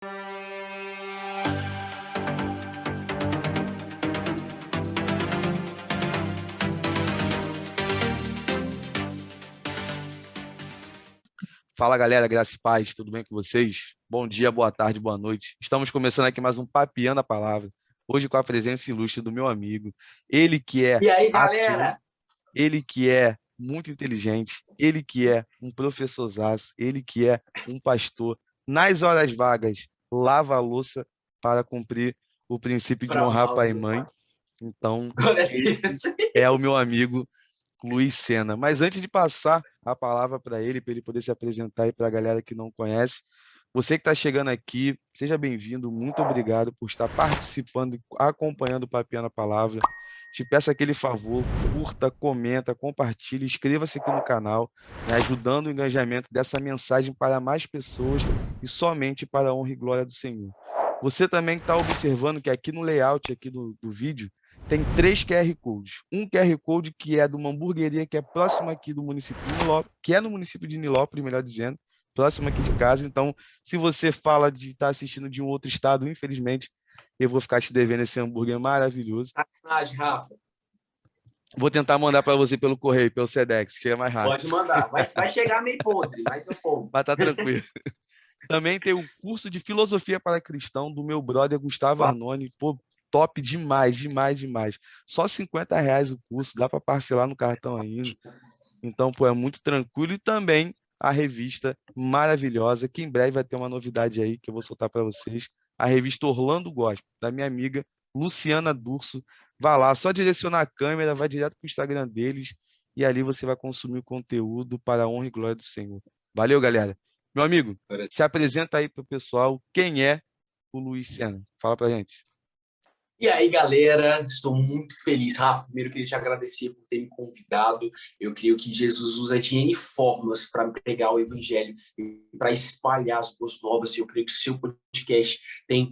Fala galera, graça e paz, tudo bem com vocês? Bom dia, boa tarde, boa noite. Estamos começando aqui mais um Papeando a Palavra. Hoje com a presença ilustre do meu amigo, ele que é E aí, ator, galera? ele que é muito inteligente, ele que é um professorzaço, ele que é um pastor. Nas horas vagas, lava a louça para cumprir o princípio de Para honrar honrar o pai e Deus mãe. Pai. Então, Glória a esse Deus. é o meu amigo Luiz Sena. Mas antes de passar a palavra para ele poder se apresentar aí para a galera que não conhece, você que está chegando aqui, seja bem-vindo, muito obrigado por estar participando e acompanhando o Papeando a Palavra. Te peço aquele favor, curta, comenta, compartilhe, inscreva-se aqui no canal, né, ajudando o engajamento dessa mensagem para mais pessoas e somente para a honra e glória do Senhor. Você também está observando que aqui no layout aqui do vídeo tem 3 QR Codes. Um QR Code que é de uma hamburgueria que é próxima aqui do município de Nilópolis, que é no município de Nilópolis, melhor dizendo, próximo aqui de casa. Então, se você fala de estar assistindo de um outro estado, infelizmente, eu vou ficar te devendo esse hambúrguer maravilhoso. Sacanagem, Rafa. Vou tentar mandar para você pelo correio, pelo Sedex, chega mais rápido. Pode mandar. Vai chegar meio podre, mas eu como. Mas tá tranquilo. Também tem o curso de Filosofia para Cristão do meu brother Gustavo Arnone. Pô, top demais, demais, demais. Só R$ 50 o curso, dá para parcelar no cartão ainda. Então, pô, é muito tranquilo. E também a revista maravilhosa, que em breve vai ter uma novidade aí que eu vou soltar para vocês. A revista Orlando Gospel, da minha amiga Luciana Durso. Vá lá, só direcionar a câmera, vai direto para o Instagram deles e ali você vai consumir o conteúdo para a honra e glória do Senhor. Valeu, galera. Meu amigo, se apresenta aí para o pessoal quem é o Luiz Sena. Fala para gente. E aí, galera, estou muito feliz. Rafa, primeiro eu queria te agradecer por ter me convidado. Eu creio que Jesus usa de N formas para pregar o evangelho e para espalhar as boas novas. E eu creio que o seu podcast tem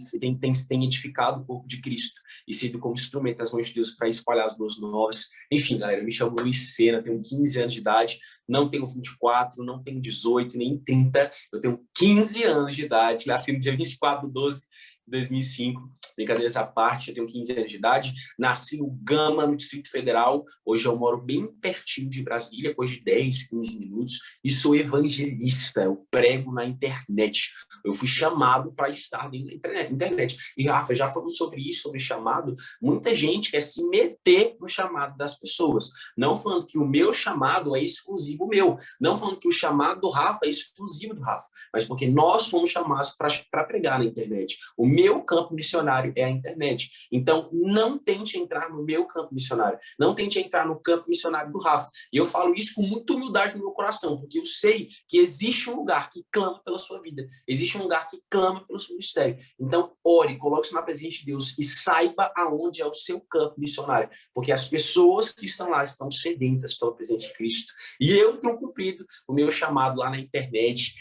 edificado o corpo de Cristo e sido como instrumento das mãos de Deus para espalhar as boas novas. Enfim, galera, eu me chamo Luiz Sena, tenho 15 anos de idade, não tenho 24, não tenho 18, nem 30. Eu tenho 15 anos de idade, nasci no dia 24/12 de 2005. Brincadeiras à parte, eu tenho 15 anos de idade, nasci no Gama, no Distrito Federal. Hoje eu moro bem pertinho de Brasília, coisa de 10, 15 minutos, e sou evangelista, eu prego na internet. Eu fui chamado para estar dentro da internet. E, Rafa, já falando sobre isso, sobre chamado, muita gente quer se meter no chamado das pessoas. Não falando que o meu chamado é exclusivo meu, não falando que o chamado do Rafa é exclusivo do Rafa, mas porque nós fomos chamados para pregar na internet. O meu campo missionário é a internet. Então, não tente entrar no meu campo missionário. Não tente entrar no campo missionário do Rafa. E eu falo isso com muita humildade no meu coração, porque eu sei que existe um lugar que clama pela sua vida. Existe um lugar que clama pelo seu mistério. Então, ore, coloque-se na presença de Deus e saiba aonde é o seu campo missionário. Porque as pessoas que estão lá estão sedentas pela presença de Cristo. E eu tenho cumprido o meu chamado lá na internet.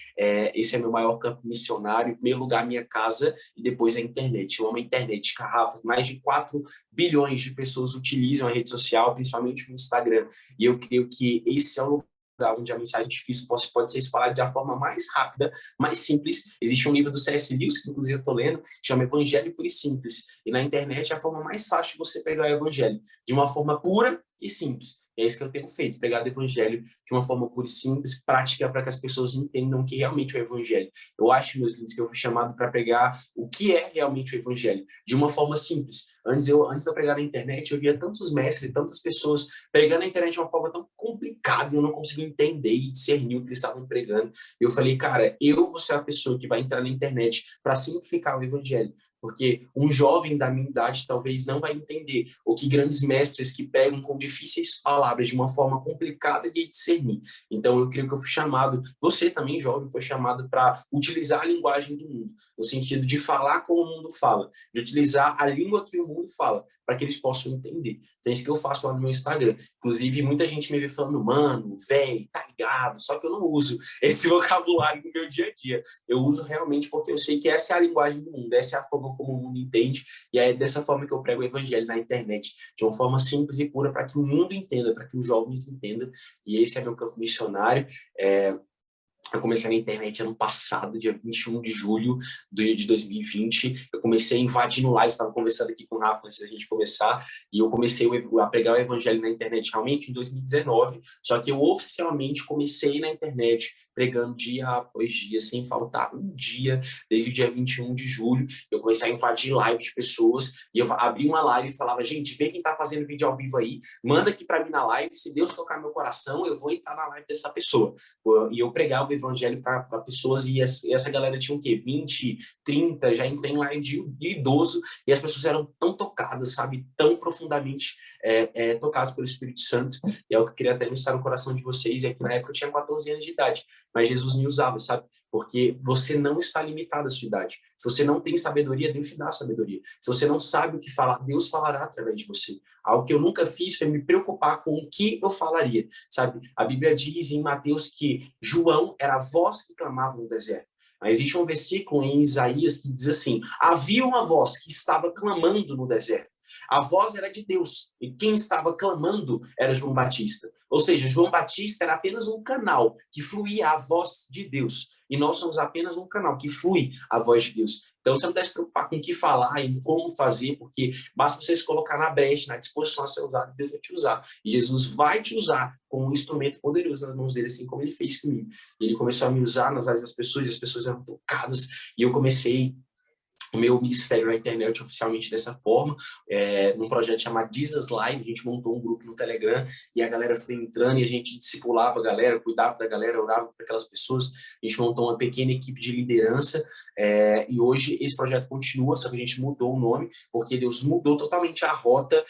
Esse é meu maior campo missionário. Em primeiro lugar, minha casa, e depois a internet. Eu amo a internet, Rafa. Mais de 4 bilhões de pessoas utilizam a rede social, principalmente o Instagram. E eu creio que esse é o lugar onde a mensagem de Cristo pode ser espalhada de uma forma mais rápida, mais simples. Existe um livro do C.S. Lewis, que inclusive eu estou lendo, que chama Evangelho Puro e Simples. E na internet é a forma mais fácil de você pegar o evangelho, de uma forma pura e simples. É isso que eu tenho feito, pregar o evangelho de uma forma pura e simples, prática, para que as pessoas entendam que realmente é o evangelho. Eu acho, meus lindos, que eu fui chamado para pregar o que é realmente o evangelho, de uma forma simples. Antes de eu pregar na internet, eu via tantos mestres, tantas pessoas pregando na internet de uma forma tão complicada, eu não conseguia entender e discernir o que eles estavam pregando. Eu falei, cara, eu vou ser a pessoa que vai entrar na internet para simplificar o evangelho. Porque um jovem da minha idade talvez não vai entender o que grandes mestres que pregam com difíceis palavras de uma forma complicada de discernir. Então, eu creio que eu fui chamado, você também, jovem, foi chamado para utilizar a linguagem do mundo, no sentido de falar como o mundo fala, de utilizar a língua que o mundo fala, para que eles possam entender. Então, é isso que eu faço lá no meu Instagram. Inclusive, muita gente me vê falando, mano, velho, tá ligado? Só que eu não uso esse vocabulário no meu dia a dia. Eu uso realmente porque eu sei que essa é a linguagem do mundo, essa é a forma como o mundo entende, e é dessa forma que eu prego o evangelho na internet, de uma forma simples e pura, para que o mundo entenda, para que os jovens entendam, e esse é meu campo missionário. Eu comecei na internet ano passado, dia 21 de julho de 2020. Eu comecei invadindo live, estava conversando aqui com o Rafa antes da gente começar, e eu comecei a pregar o evangelho na internet realmente em 2019, só que eu oficialmente comecei na internet pregando dia após dia, sem faltar um dia, desde o dia 21 de julho. Eu comecei a invadir live de pessoas, e eu abri uma live e falava, gente, vê quem está fazendo vídeo ao vivo aí, manda aqui para mim na live, se Deus tocar meu coração, eu vou entrar na live dessa pessoa. E eu pregava o evangelho para pessoas, e essa galera tinha o quê? 20, 30, já entrei em live de idoso, e as pessoas eram tão tocadas, sabe? Tão profundamente tocadas pelo Espírito Santo, e é o que eu queria até mostrar no coração de vocês, é que na época eu tinha 14 anos de idade, mas Jesus me usava, sabe? Porque você não está limitado à sua idade. Se você não tem sabedoria, Deus te dá sabedoria. Se você não sabe o que falar, Deus falará através de você. Algo que eu nunca fiz foi me preocupar com o que eu falaria, sabe? A Bíblia diz em Mateus que João era a voz que clamava no deserto. Mas existe um versículo em Isaías que diz assim: havia uma voz que estava clamando no deserto. A voz era de Deus, e quem estava clamando era João Batista. Ou seja, João Batista era apenas um canal que fluía a voz de Deus. E nós somos apenas um canal que flui a voz de Deus. Então, você não deve se preocupar com o que falar e como fazer, porque basta você se colocar na brecha, na disposição a ser usado, Deus vai te usar. E Jesus vai te usar como um instrumento poderoso nas mãos dele, assim como ele fez comigo. E ele começou a me usar nas áreas das pessoas, e as pessoas eram tocadas, e eu comecei o meu ministério na internet oficialmente dessa forma, num projeto chamado Jesus Live. A gente montou um grupo no Telegram e a galera foi entrando e a gente discipulava a galera, cuidava da galera, orava para aquelas pessoas. A gente montou uma pequena equipe de liderança, e hoje esse projeto continua, só que a gente mudou o nome, porque Deus mudou totalmente a rota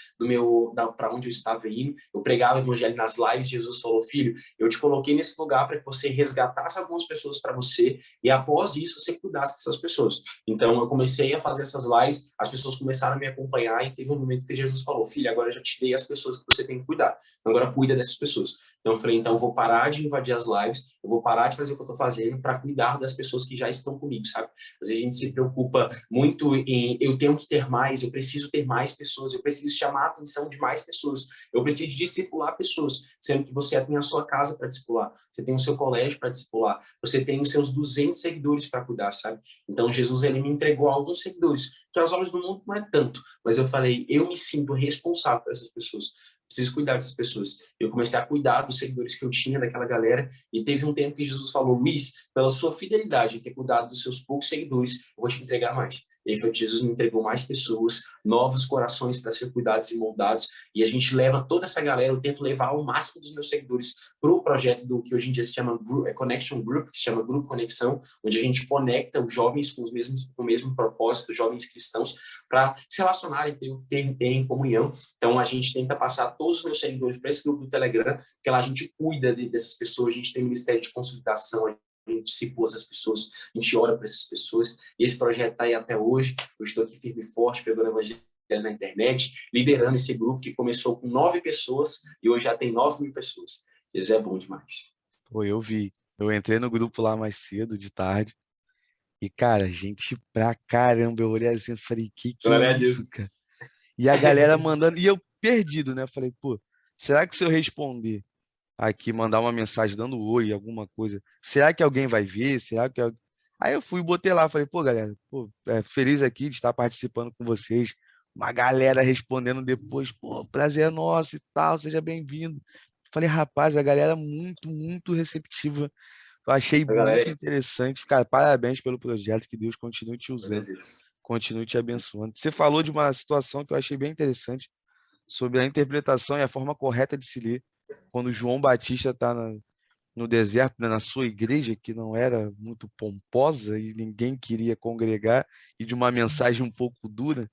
para onde eu estava indo. Eu pregava o evangelho nas lives, Jesus falou: filho, eu te coloquei nesse lugar para que você resgatasse algumas pessoas para você, e após isso você cuidasse dessas pessoas. Então, eu comecei a fazer essas lives, as pessoas começaram a me acompanhar, e teve um momento que Jesus falou: filho, agora eu já te dei as pessoas que você tem que cuidar, agora cuida dessas pessoas. Então, eu falei: então, eu vou parar de invadir as lives, eu vou parar de fazer o que eu estou fazendo para cuidar das pessoas que já estão comigo, sabe? Às vezes a gente se preocupa muito em eu tenho que ter mais, eu preciso ter mais pessoas, eu preciso chamar a atenção de mais pessoas, eu preciso discipular pessoas, sendo que você tem a sua casa para discipular, você tem o seu colégio para discipular, você tem os seus 200 seguidores para cuidar, sabe? Então, Jesus, ele me entregou alguns seguidores, que aos olhos do mundo não é tanto, mas eu falei: eu me sinto responsável por essas pessoas, preciso cuidar dessas pessoas. Eu comecei a cuidar dos seguidores que eu tinha, daquela galera, e teve um tempo que Jesus falou: Luiz, pela sua fidelidade em ter cuidado dos seus poucos seguidores, eu vou te entregar mais. E aí foi que Jesus me entregou mais pessoas, novos corações para ser cuidados e moldados, e a gente leva toda essa galera, eu tento levar o máximo dos meus seguidores para o projeto do que hoje em dia se chama Connection Group, que se chama Grupo Conexão, onde a gente conecta os jovens com o mesmo propósito, jovens cristãos, para se relacionarem, ter em comunhão. Então, a gente tenta passar todos os meus seguidores para esse grupo do Telegram, porque lá a gente cuida dessas pessoas, a gente tem um ministério de consolidação, a gente discipula essas pessoas, a gente ora para essas pessoas, e esse projeto está aí até hoje. Eu estou aqui firme e forte, pregando evangelho na internet, liderando esse grupo que começou com 9 pessoas e hoje já tem 9.000 pessoas. Isso é bom demais. Pô, eu vi. Eu entrei no grupo lá mais cedo, de tarde, e, cara, gente pra caramba. Eu olhei assim e falei: que é Glória a isso, Deus. cara? E a galera mandando, e eu perdido, né? Falei: pô, será que se eu responder aqui, mandar uma mensagem dando oi, alguma coisa, será que alguém vai ver? Será que Aí eu fui e botei lá, falei: pô, galera, pô, feliz aqui de estar participando com vocês. Uma galera respondendo depois: pô, prazer é nosso e tal, seja bem-vindo. Falei: rapaz, a galera muito, muito receptiva. Eu achei A galera muito é. interessante. Cara, parabéns pelo projeto, que Deus continue te Glória a usando, Deus. continue te abençoando. Você falou de uma situação que eu achei bem interessante sobre a interpretação e a forma correta de se ler quando João Batista está no deserto, né, na sua igreja, que não era muito pomposa e ninguém queria congregar, e de uma mensagem um pouco dura.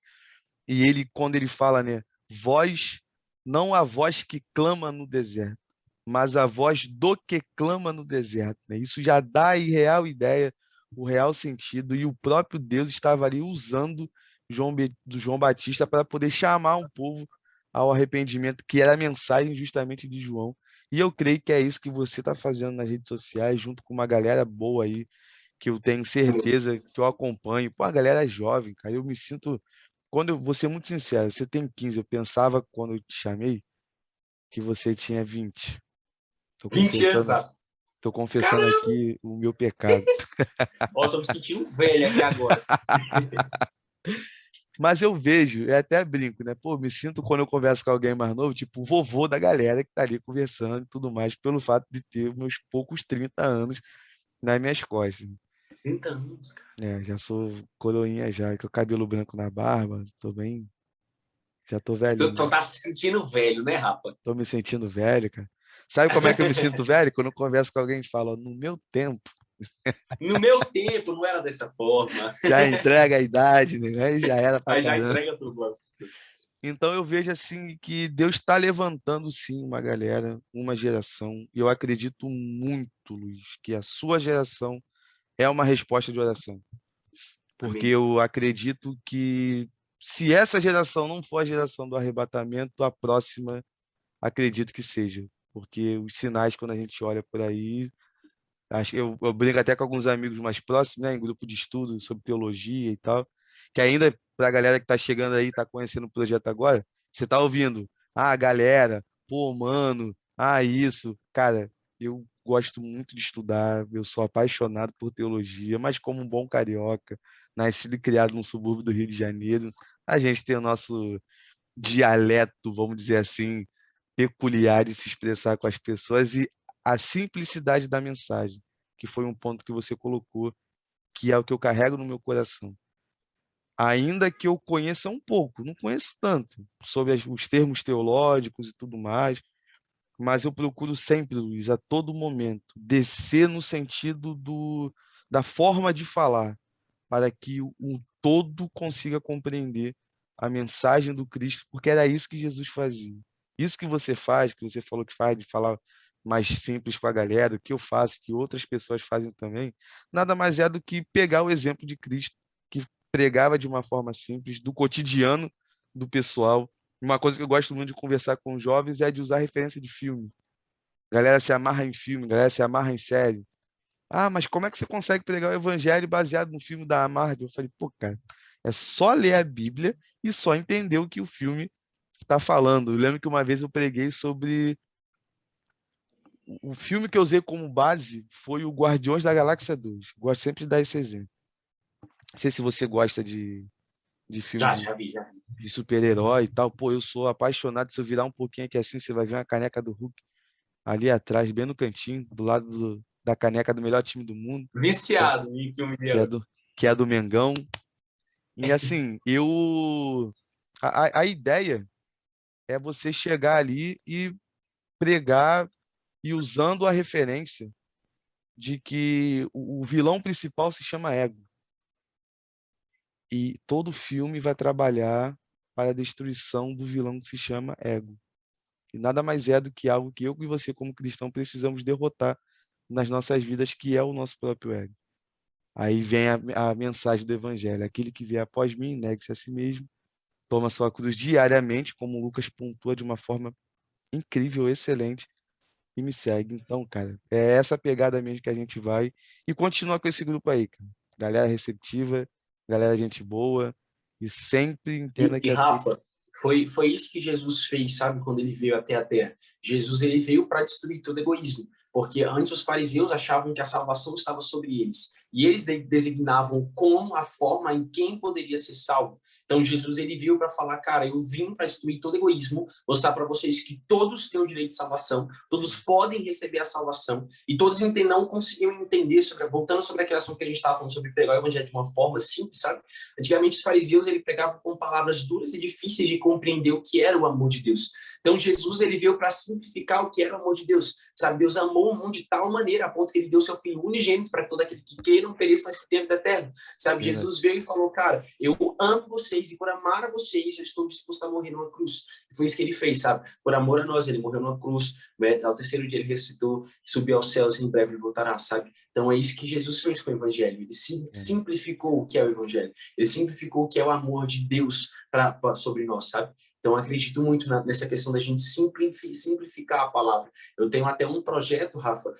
E ele, quando ele fala, né, voz, não a voz que clama no deserto, mas a voz do que clama no deserto, né? Isso já dá a real ideia, o real sentido, e o próprio Deus estava ali usando do João Batista para poder chamar um povo ao arrependimento, que era a mensagem justamente de João. E eu creio que é isso que você está fazendo nas redes sociais, junto com uma galera boa aí, que eu tenho certeza que eu acompanho. Pô, a galera é jovem, cara. Eu me sinto. Quando eu vou ser muito sincero, você tem 15. Eu pensava, quando eu te chamei, que você tinha 20. Tô 20 anos, confessando, sabe? Tô confessando Caramba! aqui o meu pecado. Ó, tô me sentindo velho aqui agora. Mas eu vejo, eu até brinco, né? Pô, me sinto quando eu converso com alguém mais novo, tipo o vovô da galera que tá ali conversando e tudo mais, pelo fato de ter meus poucos 30 anos nas minhas costas. 30 anos, cara. É, já sou coroinha já, com o cabelo branco na barba, tô bem, já tô Tu velhinho. tá se sentindo velho, né, rapa? Tô me sentindo velho, cara. Sabe como é que eu me sinto velho? Quando eu converso com alguém e falo, no meu tempo, No meu tempo não era dessa forma. já entrega a idade, né? Aí já era pra Aí já caramba. entrega tudo. Então eu vejo assim que Deus está levantando sim uma galera, uma geração, e eu acredito muito, Luiz, que a sua geração é uma resposta de oração, porque Amém. eu acredito que se essa geração não for a geração do arrebatamento, a próxima acredito que seja, porque os sinais quando a gente olha por aí, acho que eu brinco até com alguns amigos mais próximos, né, em grupo de estudo sobre teologia e tal, que ainda para a galera que está chegando aí, está conhecendo o projeto agora, você está ouvindo, ah, galera, pô, mano, ah, isso, cara, eu gosto muito de estudar, eu sou apaixonado por teologia, mas como um bom carioca, nascido e criado num subúrbio do Rio de Janeiro, a gente tem o nosso dialeto, vamos dizer assim, peculiar de se expressar com as pessoas e a simplicidade da mensagem, que foi um ponto que você colocou, que é o que eu carrego no meu coração. Ainda que eu conheça um pouco, não conheço tanto, sobre os termos teológicos e tudo mais, mas eu procuro sempre, Luiz, a todo momento, descer no sentido da forma de falar, para que o todo consiga compreender a mensagem do Cristo, porque era isso que Jesus fazia. Isso que você faz, que você falou que faz, de falar mais simples com a galera, o que eu faço, que outras pessoas fazem também, nada mais é do que pegar o exemplo de Cristo, que pregava de uma forma simples, do cotidiano do pessoal. Uma coisa que eu gosto muito de conversar com os jovens é de usar referência de filme. A galera se amarra em filme, a galera se amarra em série. Ah, mas como é que você consegue pregar o evangelho baseado no filme da Marvel? Eu falei, pô, cara, é só ler a Bíblia e só entender o que o filme está falando. Eu lembro que uma vez eu preguei sobre. O filme que eu usei como base foi o Guardiões da Galáxia 2. Gosto sempre de dar esse exemplo. Não sei se você gosta de filme Já vi, já vi. de super-herói e tal. Pô, eu sou apaixonado. Se eu virar um pouquinho aqui assim, você vai ver uma caneca do Hulk ali atrás, bem no cantinho, do lado da caneca do melhor time do mundo, que é, Viciado em filme de que é herói. do, que é do Mengão. E assim, a ideia é você chegar ali e pregar e usando a referência de que o vilão principal se chama ego. E todo filme vai trabalhar para a destruição do vilão que se chama ego. E nada mais é do que algo que eu e você, como cristão, precisamos derrotar nas nossas vidas, que é o nosso próprio ego. Aí vem a mensagem do evangelho: aquele que vier após mim, negue-se a si mesmo, toma sua cruz diariamente, como o Lucas pontua de uma forma incrível, excelente, e me segue. Então, cara, é essa pegada mesmo que a gente vai e continua com esse grupo aí, cara. Galera receptiva, galera gente boa, e sempre entenda E que aquele. Rafa, foi isso que Jesus fez, sabe, quando ele veio até a Terra. Jesus ele veio para destruir todo egoísmo, porque antes os fariseus achavam que a salvação estava sobre eles, e eles designavam como a forma em quem poderia ser salvo. Então Jesus ele veio para falar, cara, eu vim para destruir todo egoísmo, mostrar para vocês que todos têm o direito de salvação, todos podem receber a salvação, e todos não conseguiam entender sobre, voltando sobre aquele assunto que a gente estava falando sobre pregar o evangelho de uma forma simples, sabe? Antigamente, os fariseus ele pregavam com palavras duras e difíceis de compreender o que era o amor de Deus. Então, Jesus ele veio para simplificar o que era o amor de Deus. Sabe, Deus amou o mundo de tal maneira, a ponto que ele deu seu filho unigênito para todo aquele que queira não pereça, mas que tenha vida eterna. Sabe, Verdade. Jesus veio e falou, cara, eu amo vocês e por amar a vocês eu estou disposto a morrer numa cruz. E foi isso que ele fez, sabe? Por amor a nós, ele morreu numa cruz, né? Ao terceiro dia ele ressuscitou, subiu aos céus e em breve ele voltará, sabe? Então é isso que Jesus fez com o evangelho. Ele É. simplificou o que é o evangelho. Ele simplificou o que é o amor de Deus sobre nós, sabe? Então, eu acredito muito nessa questão da gente simplificar a palavra. Eu tenho até um projeto, Rafa,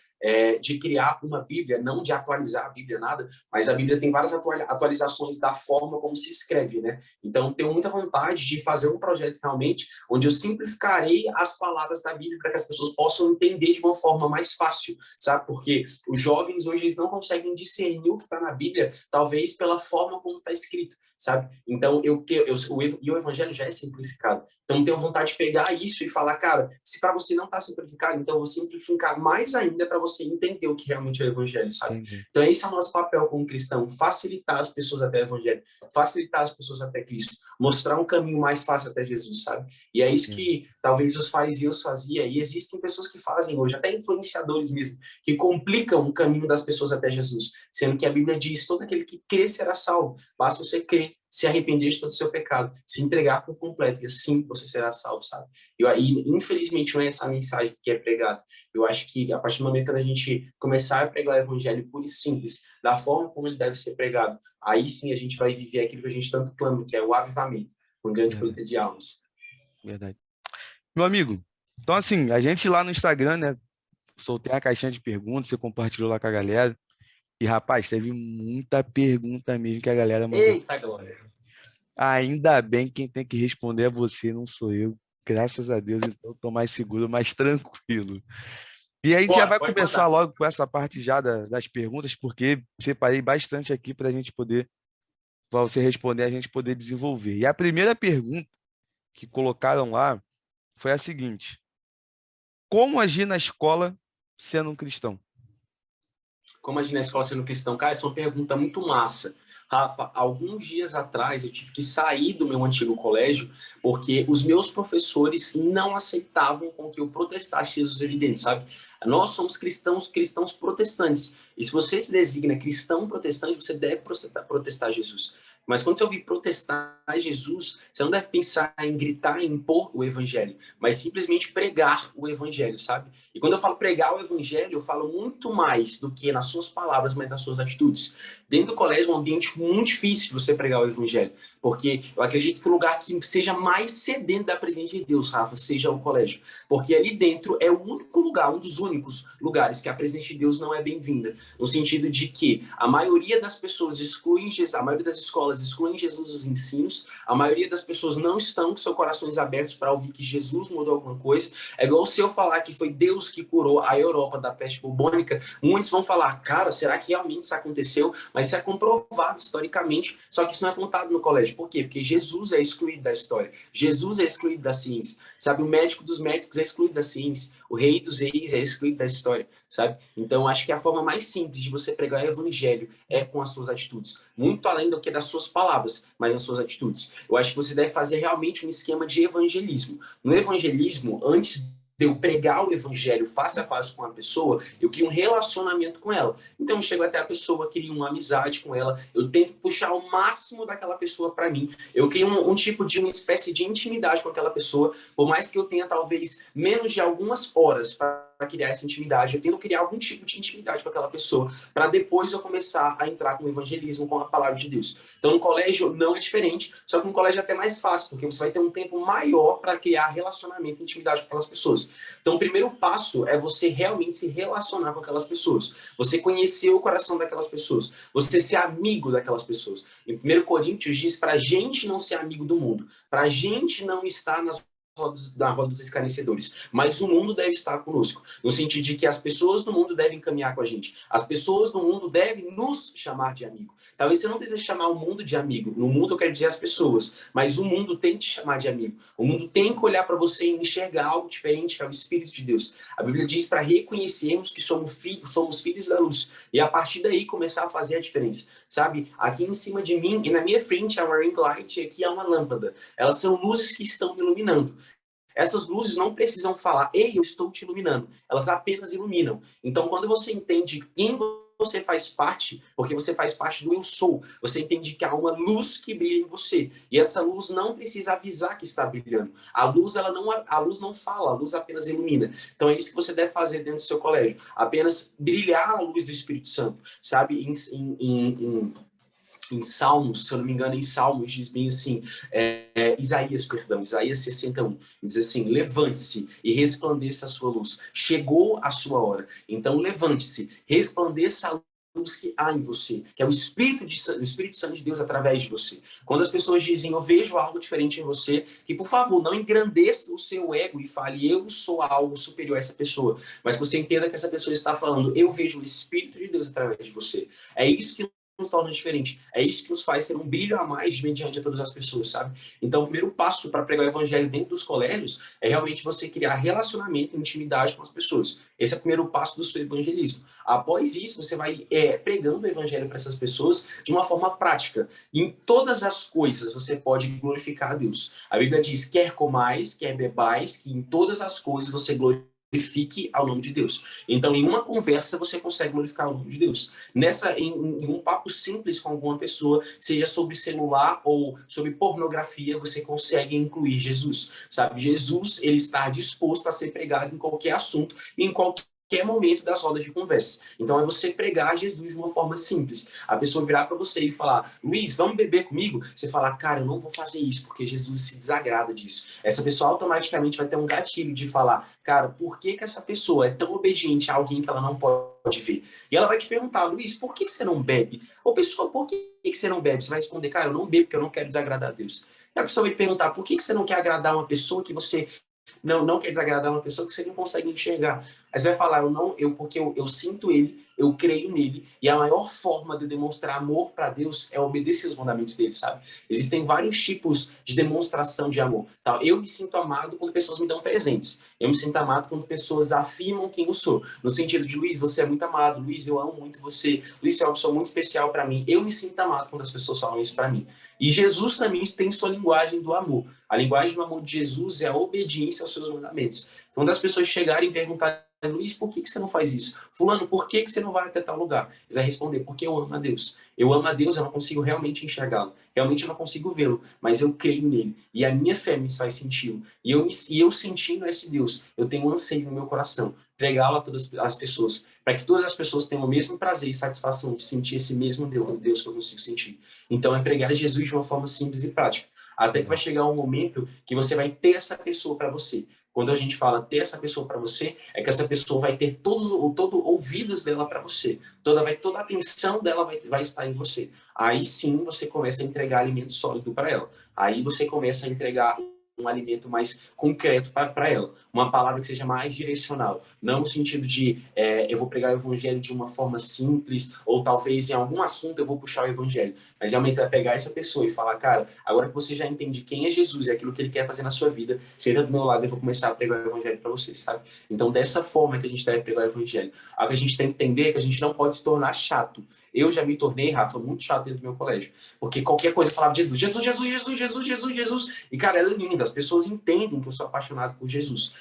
de criar uma Bíblia, não de atualizar a Bíblia, nada, mas a Bíblia tem várias atualizações da forma como se escreve, né? Então, tenho muita vontade de fazer um projeto realmente onde eu simplificarei as palavras da Bíblia para que as pessoas possam entender de uma forma mais fácil, sabe? Porque os jovens hoje eles não conseguem discernir o que está na Bíblia, talvez pela forma como está escrito, sabe? Então, o Evangelho já é simplificado. Então, tenho vontade de pegar isso e falar, cara, se para você não está simplificado, então eu vou simplificar mais ainda para você entender o que realmente é o Evangelho, sabe? Entendi. Então, esse é o nosso papel como cristão, facilitar as pessoas até o Evangelho, facilitar as pessoas até Cristo, mostrar um caminho mais fácil até Jesus, sabe? E é isso que talvez os fariseus faziam, e existem pessoas que fazem hoje, até influenciadores mesmo, que complicam o caminho das pessoas até Jesus, sendo que a Bíblia diz, todo aquele que crê será salvo, basta você crer, se arrepender de todo o seu pecado, se entregar por completo, e assim você será salvo, sabe? E infelizmente não é essa a mensagem que é pregada. Eu acho que a partir do momento que a gente começar a pregar o evangelho puro e simples, da forma como ele deve ser pregado, aí sim a gente vai viver aquilo que a gente tanto clama, que é o avivamento, uma grande colheita de almas. Verdade. Meu amigo, então assim, a gente lá no Instagram, né, soltei a caixinha de perguntas, você compartilhou lá com a galera, e rapaz, teve muita pergunta mesmo que a galera mandou. Eita, glória! Ainda bem que quem tem que responder é você, não sou eu. Graças a Deus, então eu tô mais seguro, mais tranquilo. E a gente já Bora, vai pode começar mandar. logo com essa parte já das perguntas, porque separei bastante aqui para a gente poder, para você responder, a gente poder desenvolver. E a primeira pergunta que colocaram lá foi a seguinte: como agir na escola sendo um cristão? Como agir na escola sendo cristão? Cara, essa é uma pergunta muito massa. Rafa, alguns dias atrás eu tive que sair do meu antigo colégio porque os meus professores não aceitavam com que eu protestasse Jesus ali dentro, sabe? Nós somos cristãos protestantes. E se você se designa cristão protestante, você deve protestar Jesus. Mas quando você ouvir protestar Jesus, você não deve pensar em gritar, em impor o evangelho, mas simplesmente pregar o evangelho, sabe? E quando eu falo pregar o evangelho, eu falo muito mais do que nas suas palavras, mas nas suas atitudes. Dentro do colégio é um ambiente muito difícil de você pregar o evangelho, porque eu acredito que o lugar que seja mais sedento da presença de Deus, Rafa, seja o colégio. Porque ali dentro é o único lugar, um dos únicos lugares que a presença de Deus não é bem-vinda. No sentido de que a maioria das pessoas excluem Jesus, a maioria das escolas excluem Jesus dos ensinos, a maioria das pessoas não estão com seus corações abertos para ouvir que Jesus mudou alguma coisa. É igual se eu falar que foi Deus que curou a Europa da peste bubônica, muitos vão falar, cara, será que realmente isso aconteceu? Mas isso é comprovado historicamente, só que isso não é contado no colégio. Por quê? Porque Jesus é excluído da história. Jesus é excluído da ciência. Sabe, o médico dos médicos é excluído da ciência. O rei dos reis é excluído da história, sabe? Então, acho que a forma mais simples de você pregar o evangelho é com as suas atitudes. Muito além do que das suas palavras, mas nas suas atitudes. Eu acho que você deve fazer realmente um esquema de evangelismo. No evangelismo, antes de eu pregar o evangelho face a face com a pessoa, eu crio um relacionamento com ela. Então eu chego até a pessoa, crio uma amizade com ela, eu tento puxar o máximo daquela pessoa para mim, eu crio um tipo de uma espécie de intimidade com aquela pessoa, por mais que eu tenha talvez menos de algumas horas para criar essa intimidade, eu tento criar algum tipo de intimidade com aquela pessoa, para depois eu começar a entrar com o evangelismo, com a palavra de Deus. Então no colégio não é diferente, só que no colégio é até mais fácil, porque você vai ter um tempo maior para criar relacionamento e intimidade com aquelas pessoas. Então o primeiro passo é você realmente se relacionar com aquelas pessoas, você conhecer o coração daquelas pessoas, você ser amigo daquelas pessoas. Em 1 Coríntios diz para a gente não ser amigo do mundo, para a gente não estar na roda dos escarnecedores, mas o mundo deve estar conosco, no sentido de que as pessoas do mundo devem caminhar com a gente, as pessoas do mundo devem nos chamar de amigo. Talvez você não precise chamar o mundo de amigo, no mundo eu quero dizer as pessoas, mas o mundo tem que te chamar de amigo, o mundo tem que olhar para você e enxergar algo diferente, que é o Espírito de Deus. A Bíblia diz para reconhecermos que somos filhos da luz, e a partir daí começar a fazer a diferença, sabe? Aqui em cima de mim e na minha frente há uma ring light e aqui há uma lâmpada, elas são luzes que estão me iluminando. Essas luzes não precisam falar, ei, eu estou te iluminando. Elas apenas iluminam. Então, quando você entende quem você faz parte, porque você faz parte do eu sou, você entende que há uma luz que brilha em você. E essa luz não precisa avisar que está brilhando. A luz não fala, a luz apenas ilumina. Então, é isso que você deve fazer dentro do seu colégio. Apenas brilhar a luz do Espírito Santo, sabe? em Salmos, se eu não me engano, em Salmos, diz bem assim, Isaías 61, diz assim, levante-se e resplandeça a sua luz. Chegou a sua hora. Então, levante-se, resplandeça a luz que há em você, que é o Espírito Santo de Deus através de você. Quando as pessoas dizem, eu vejo algo diferente em você, que por favor, não engrandeça o seu ego e fale, eu sou algo superior a essa pessoa. Mas você entenda que essa pessoa está falando, eu vejo o Espírito de Deus através de você. É isso que nos torna diferente. É isso que nos faz ter um brilho a mais mediante a todas as pessoas, sabe? Então, o primeiro passo para pregar o evangelho dentro dos colégios é realmente você criar relacionamento e intimidade com as pessoas. Esse é o primeiro passo do seu evangelismo. Após isso, você vai pregando o evangelho para essas pessoas de uma forma prática. E em todas as coisas você pode glorificar a Deus. A Bíblia diz, quer comais, quer bebais, que em todas as coisas você glorifique ao nome de Deus. Então, em uma conversa, você consegue glorificar o nome de Deus. Em um papo simples com alguma pessoa, seja sobre celular ou sobre pornografia, você consegue incluir Jesus, sabe? Jesus, ele está disposto a ser pregado em qualquer assunto, em qualquer momento das rodas de conversa. Então é você pregar Jesus de uma forma simples. A pessoa virar para você e falar, Luiz, vamos beber comigo? Você falar, cara, eu não vou fazer isso, porque Jesus se desagrada disso. Essa pessoa automaticamente vai ter um gatilho de falar, cara, por que essa pessoa é tão obediente a alguém que ela não pode ver? E ela vai te perguntar, Luiz, por que você não bebe? Ou pessoa, por que você não bebe? Você vai responder, cara, eu não bebo porque eu não quero desagradar a Deus. E a pessoa vai te perguntar, por que você não quer agradar uma pessoa que você não quer desagradar uma pessoa que você não consegue enxergar? Aí você vai falar, porque eu sinto ele, eu creio nele, e a maior forma de demonstrar amor para Deus é obedecer os mandamentos dele, sabe? Existem vários tipos de demonstração de amor. Tá? Eu me sinto amado quando pessoas me dão presentes. Eu me sinto amado quando pessoas afirmam quem eu sou. No sentido de, Luiz, você é muito amado. Luiz, eu amo muito você. Luiz, você é uma pessoa muito especial para mim. Eu me sinto amado quando as pessoas falam isso para mim. E Jesus também tem sua linguagem do amor. A linguagem do amor de Jesus é a obediência aos seus mandamentos. Quando as pessoas chegarem e perguntarem, Luiz, por que você não faz isso? Fulano, por que você não vai até tal lugar? Você vai responder, porque eu amo a Deus. Eu amo a Deus, eu não consigo realmente enxergá-lo. Realmente eu não consigo vê-lo, mas eu creio nele. E a minha fé me faz senti-lo. E eu sentindo esse Deus, eu tenho um anseio no meu coração, pregá-lo a todas as pessoas, para que todas as pessoas tenham o mesmo prazer e satisfação de sentir esse mesmo Deus que eu consigo sentir. Então é pregar Jesus de uma forma simples e prática. Até que vai chegar um momento que você vai ter essa pessoa para você. Quando a gente fala ter essa pessoa para você, é que essa pessoa vai ter todo ouvidos dela para você. Toda a atenção dela vai estar em você. Aí sim você começa a entregar alimento sólido para ela. Aí você começa a entregar um alimento mais concreto para ela. Uma palavra que seja mais direcional. Não no sentido de eu vou pregar o evangelho de uma forma simples, ou talvez em algum assunto eu vou puxar o evangelho. Mas realmente você vai pegar essa pessoa e falar, cara, agora que você já entende quem é Jesus e aquilo que ele quer fazer na sua vida, senta do meu lado e eu vou começar a pregar o evangelho para você, sabe? Então, dessa forma que a gente deve pregar o evangelho. Algo que a gente tem que entender é que a gente não pode se tornar chato. Eu já me tornei, Rafa, muito chato dentro do meu colégio. Porque qualquer coisa eu falava de Jesus, Jesus, Jesus, Jesus, Jesus, Jesus, Jesus. E, cara, ela é linda. As pessoas entendem que eu sou apaixonado por Jesus.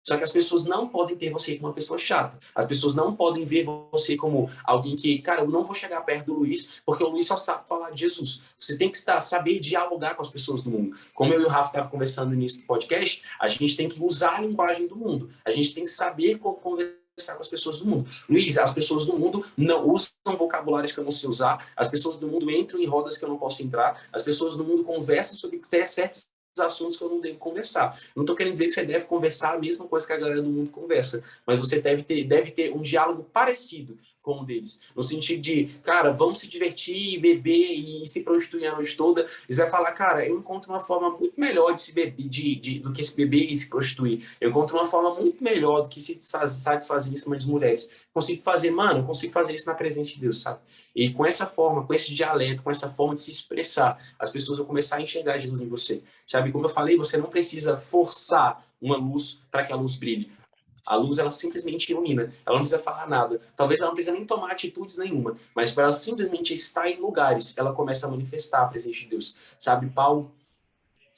Só que as pessoas não podem ter você como uma pessoa chata. As pessoas não podem ver você como alguém que, cara, eu não vou chegar perto do Luiz, porque o Luiz só sabe falar de Jesus. Você tem que saber dialogar com as pessoas do mundo. Como eu e o Rafa estavam conversando no início do podcast, a gente tem que usar a linguagem do mundo. A gente tem que saber como conversar com as pessoas do mundo. Luiz, as pessoas do mundo não usam vocabulários que eu não sei usar, as pessoas do mundo entram em rodas que eu não posso entrar, as pessoas do mundo conversam sobre certos assuntos que eu não devo conversar. Não estou querendo dizer que você deve conversar a mesma coisa que a galera do mundo conversa, mas você deve ter um diálogo parecido com o deles, no sentido de, cara, vamos se divertir, beber e se prostituir a noite toda. Eles vão falar, cara, eu encontro uma forma muito melhor de se beber, do que se beber e se prostituir. Eu encontro uma forma muito melhor do que se satisfazer em cima das mulheres. Consigo fazer, mano, eu consigo fazer isso na presença de Deus, sabe? E com essa forma, com esse dialeto, com essa forma de se expressar, as pessoas vão começar a enxergar Jesus em você. Sabe, como eu falei, você não precisa forçar uma luz para que a luz brilhe. A luz, ela simplesmente ilumina. Ela não precisa falar nada. Talvez ela não precisa nem tomar atitudes nenhuma. Mas para ela simplesmente estar em lugares, ela começa a manifestar a presença de Deus. Sabe, Paulo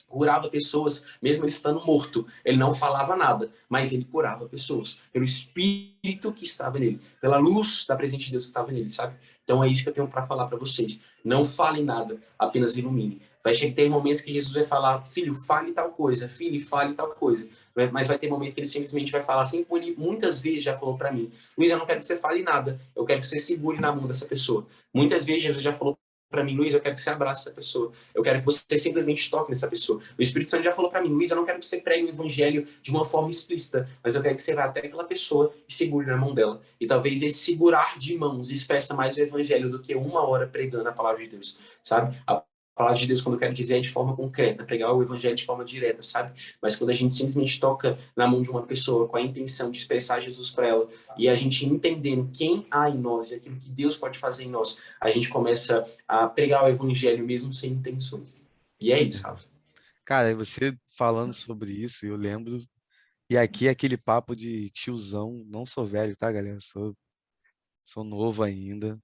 curava pessoas, mesmo ele estando morto. Ele não falava nada, mas ele curava pessoas. Pelo Espírito que estava nele. Pela luz da presença de Deus que estava nele, sabe? Então é isso que eu tenho para falar para vocês. Não falem nada, apenas ilumine. Vai ter momentos que Jesus vai falar, filho, fale tal coisa, filho, fale tal coisa. Mas vai ter momentos que ele simplesmente vai falar, assim como ele muitas vezes já falou para mim, Luiz, eu não quero que você fale nada, eu quero que você segure na mão dessa pessoa. Muitas vezes Jesus já falou para mim, Luiz, eu quero que você abrace essa pessoa. Eu quero que você simplesmente toque nessa pessoa. O Espírito Santo já falou para mim, Luiz, eu não quero que você pregue o evangelho de uma forma explícita, mas eu quero que você vá até aquela pessoa e segure na mão dela. E talvez esse segurar de mãos expressa mais o evangelho do que 1 hora pregando a palavra de Deus, sabe? A palavra de Deus, quando eu quero dizer, é de forma concreta, pregar o evangelho de forma direta, sabe? Mas quando a gente simplesmente toca na mão de uma pessoa com a intenção de expressar Jesus para ela, e a gente entendendo quem há em nós e aquilo que Deus pode fazer em nós, a gente começa a pregar o evangelho mesmo sem intenções. E é isso, Rafa. Cara, você falando sobre isso, eu lembro. E aqui é aquele papo de tiozão. Não sou velho, tá, galera? Sou novo ainda.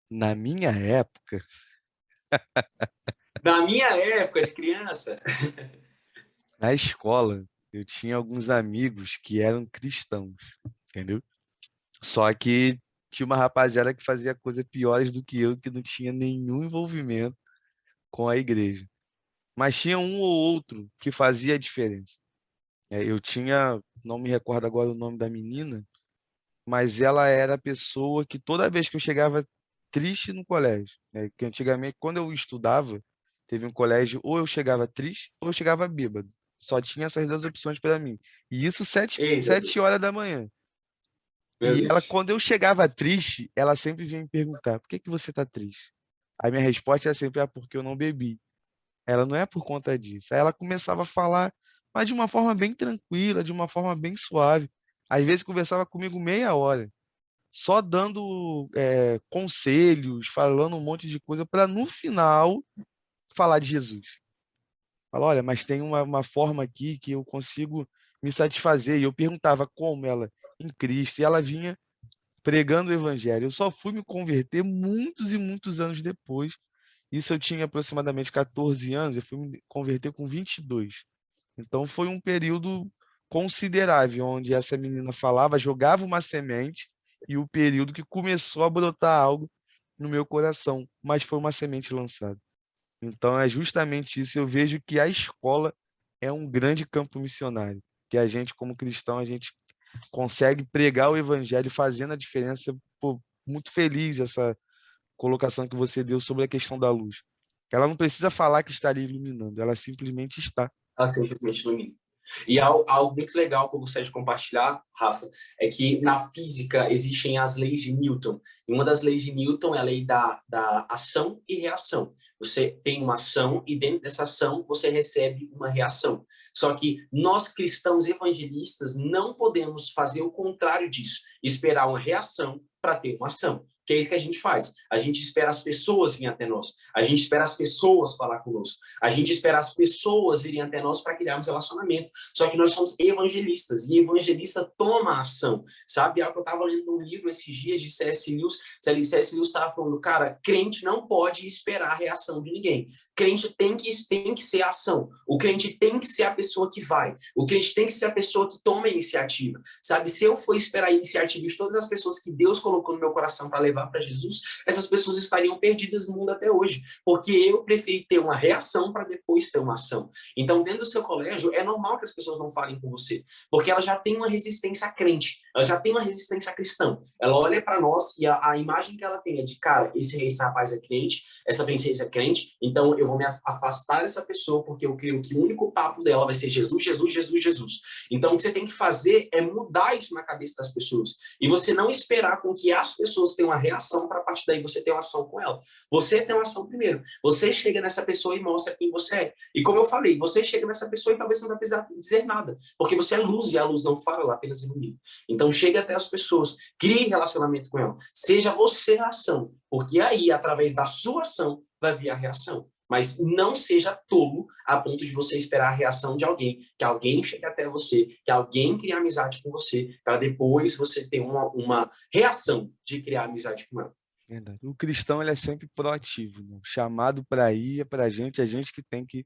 Na minha época, Na minha época de criança, na escola, eu tinha alguns amigos que eram cristãos, entendeu? Só que tinha uma rapaziada que fazia coisas piores do que eu, que não tinha nenhum envolvimento com a igreja. Mas tinha um ou outro que fazia a diferença. Eu tinha, não me recordo agora o nome da menina, mas ela era a pessoa que toda vez que eu chegava triste no colégio, né? Que antigamente, quando eu estudava, teve um colégio, ou eu chegava triste, ou eu chegava bêbado. Só tinha essas duas opções para mim. E isso eita sete Deus, horas da manhã. meu E ela, Deus. quando eu chegava triste, ela sempre vinha me perguntar: por que que você tá triste? A minha resposta era sempre: ah, porque eu não bebi. Ela não é por conta disso. Aí ela começava a falar, mas de uma forma bem tranquila, de uma forma bem suave. Às vezes conversava comigo meia hora, só dando conselhos, falando um monte de coisa, para no final falar de Jesus. Fala, olha, mas tem uma forma aqui que eu consigo me satisfazer. E eu perguntava como ela, em Cristo, e ela vinha pregando o evangelho. Eu só fui me converter muitos e muitos anos depois. Isso eu tinha aproximadamente 14 anos, eu fui me converter com 22. Então foi um período considerável, onde essa menina falava, jogava uma semente, e o período que começou a brotar algo no meu coração, mas foi uma semente lançada. Então é justamente isso. Eu vejo que a escola é um grande campo missionário, que a gente, como cristão, a gente consegue pregar o evangelho fazendo a diferença. Pô, muito feliz essa colocação que você deu sobre a questão da luz. Ela não precisa falar que estaria iluminando, ela simplesmente está. Ela simplesmente ilumina. E algo muito legal que eu gostaria de compartilhar, Rafa, é que na física existem as leis de Newton. E uma das leis de Newton é a lei da ação e reação. Você tem uma ação e dentro dessa ação você recebe uma reação. Só que nós cristãos evangelistas não podemos fazer o contrário disso, esperar uma reação para ter uma ação. Que é isso que a gente faz. A gente espera as pessoas virem até nós. A gente espera as pessoas falar conosco. A gente espera as pessoas virem até nós para criarmos relacionamento. Só que nós somos evangelistas. E evangelista toma ação. Sabe? Eu estava lendo um livro esses dias de C.S. Lewis. C.S. Lewis estava falando, cara, crente não pode esperar a reação de ninguém. Crente tem que ser a ação. O crente tem que ser a pessoa que vai. O crente tem que ser a pessoa que toma a iniciativa. Sabe? Se eu for esperar a iniciativa de todas as pessoas que Deus colocou no meu coração para levar para Jesus, essas pessoas estariam perdidas no mundo até hoje, porque eu preferi ter uma reação para depois ter uma ação. Então, dentro do seu colégio, é normal que as pessoas não falem com você, porque ela já tem uma resistência crente, ela já tem uma resistência cristã. Ela olha para nós e a imagem que ela tem é de, cara, esse rapaz é crente, essa princesa é crente, então eu vou me afastar dessa pessoa, porque eu creio que o único papo dela vai ser Jesus, Jesus, Jesus, Jesus. Então, o que você tem que fazer é mudar isso na cabeça das pessoas, e você não esperar com que as pessoas tenham uma reação para a partir daí você ter uma ação com ela. Você tem uma ação primeiro. Você chega nessa pessoa e mostra quem você é. E como eu falei, você chega nessa pessoa e talvez você não vai precisar dizer nada, porque você é luz e a luz não fala, ela apenas ilumina. Então chega até as pessoas, crie relacionamento com ela. Seja você a ação, porque aí, através da sua ação, vai vir a reação. Mas não seja tolo a ponto de você esperar a reação de alguém, que alguém chegue até você, que alguém crie amizade com você, para depois você ter uma reação de criar amizade com ela. Verdade. O cristão ele é sempre proativo, né? O chamado para ir é para a gente que tem que.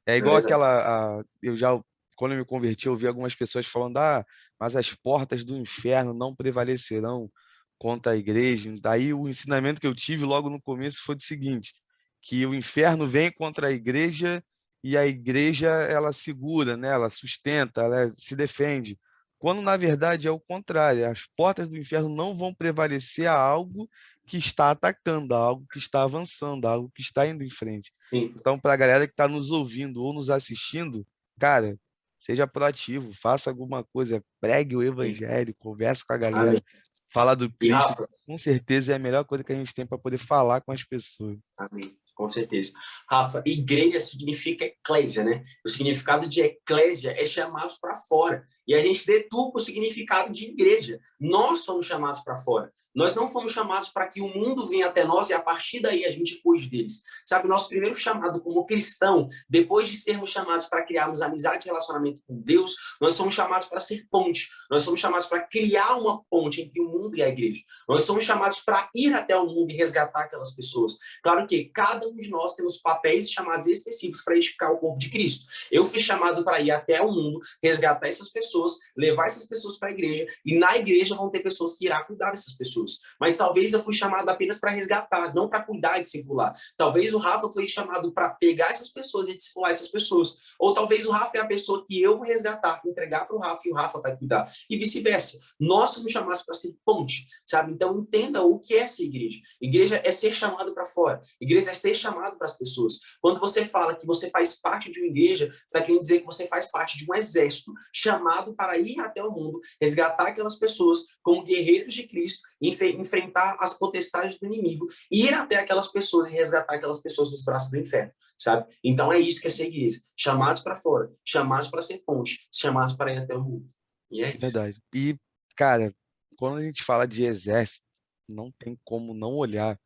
É Não é igual verdade? eu já, quando eu me converti, eu ouvi algumas pessoas falando: ah, mas as portas do inferno não prevalecerão contra a igreja. Daí o ensinamento que eu tive logo no começo foi o seguinte: que o inferno vem contra a igreja e a igreja ela segura, né? Ela sustenta, ela se defende. Quando na verdade é o contrário, as portas do inferno não vão prevalecer a algo que está atacando, algo que está avançando, algo que está indo em frente. Sim. Então, para a galera que está nos ouvindo ou nos assistindo, cara, seja proativo, faça alguma coisa, pregue o Sim. evangelho, converse com a galera, Amém. fala do E Cristo, Rafa, com certeza é a melhor coisa que a gente tem para poder falar com as pessoas. amém. Com certeza. Rafa, igreja significa eclésia, né? O significado de eclésia é chamados para fora. E a gente deturpa o significado de igreja. Nós somos chamados para fora. Nós não fomos chamados para que o mundo venha até nós e a partir daí a gente cuide deles. Sabe, nosso primeiro chamado como cristão, depois de sermos chamados para criarmos amizade e relacionamento com Deus, nós somos chamados para ser ponte. Nós somos chamados para criar uma ponte entre o mundo e a igreja. Nós somos chamados para ir até o mundo e resgatar aquelas pessoas. Claro que cada um de nós temos papéis chamados específicos para edificar o corpo de Cristo. Eu fui chamado para ir até o mundo, resgatar essas pessoas, levar essas pessoas para a igreja, e na igreja vão ter pessoas que irão cuidar dessas pessoas. Mas talvez eu fui chamado apenas para resgatar, não para cuidar e discipular. Talvez o Rafa foi chamado para pegar essas pessoas e discipular essas pessoas. Ou talvez o Rafa é a pessoa que eu vou resgatar, entregar para o Rafa e o Rafa vai cuidar. E vice-versa. Nós somos chamados para ser ponte, sabe? Então entenda o que é ser igreja. Igreja é ser chamado para fora. Igreja é ser chamado para as pessoas. Quando você fala que você faz parte de uma igreja, você está querendo dizer que você faz parte de um exército chamado para ir até o mundo, resgatar aquelas pessoas como guerreiros de Cristo, enfrentar as potestades do inimigo, ir até aquelas pessoas e resgatar aquelas pessoas dos braços do inferno, sabe? Então é isso que é ser igreja. Chamados para fora, chamados para ser ponte, chamados para ir até o mundo. E é isso. Verdade. E, cara, quando a gente fala de exército, não tem como não olhar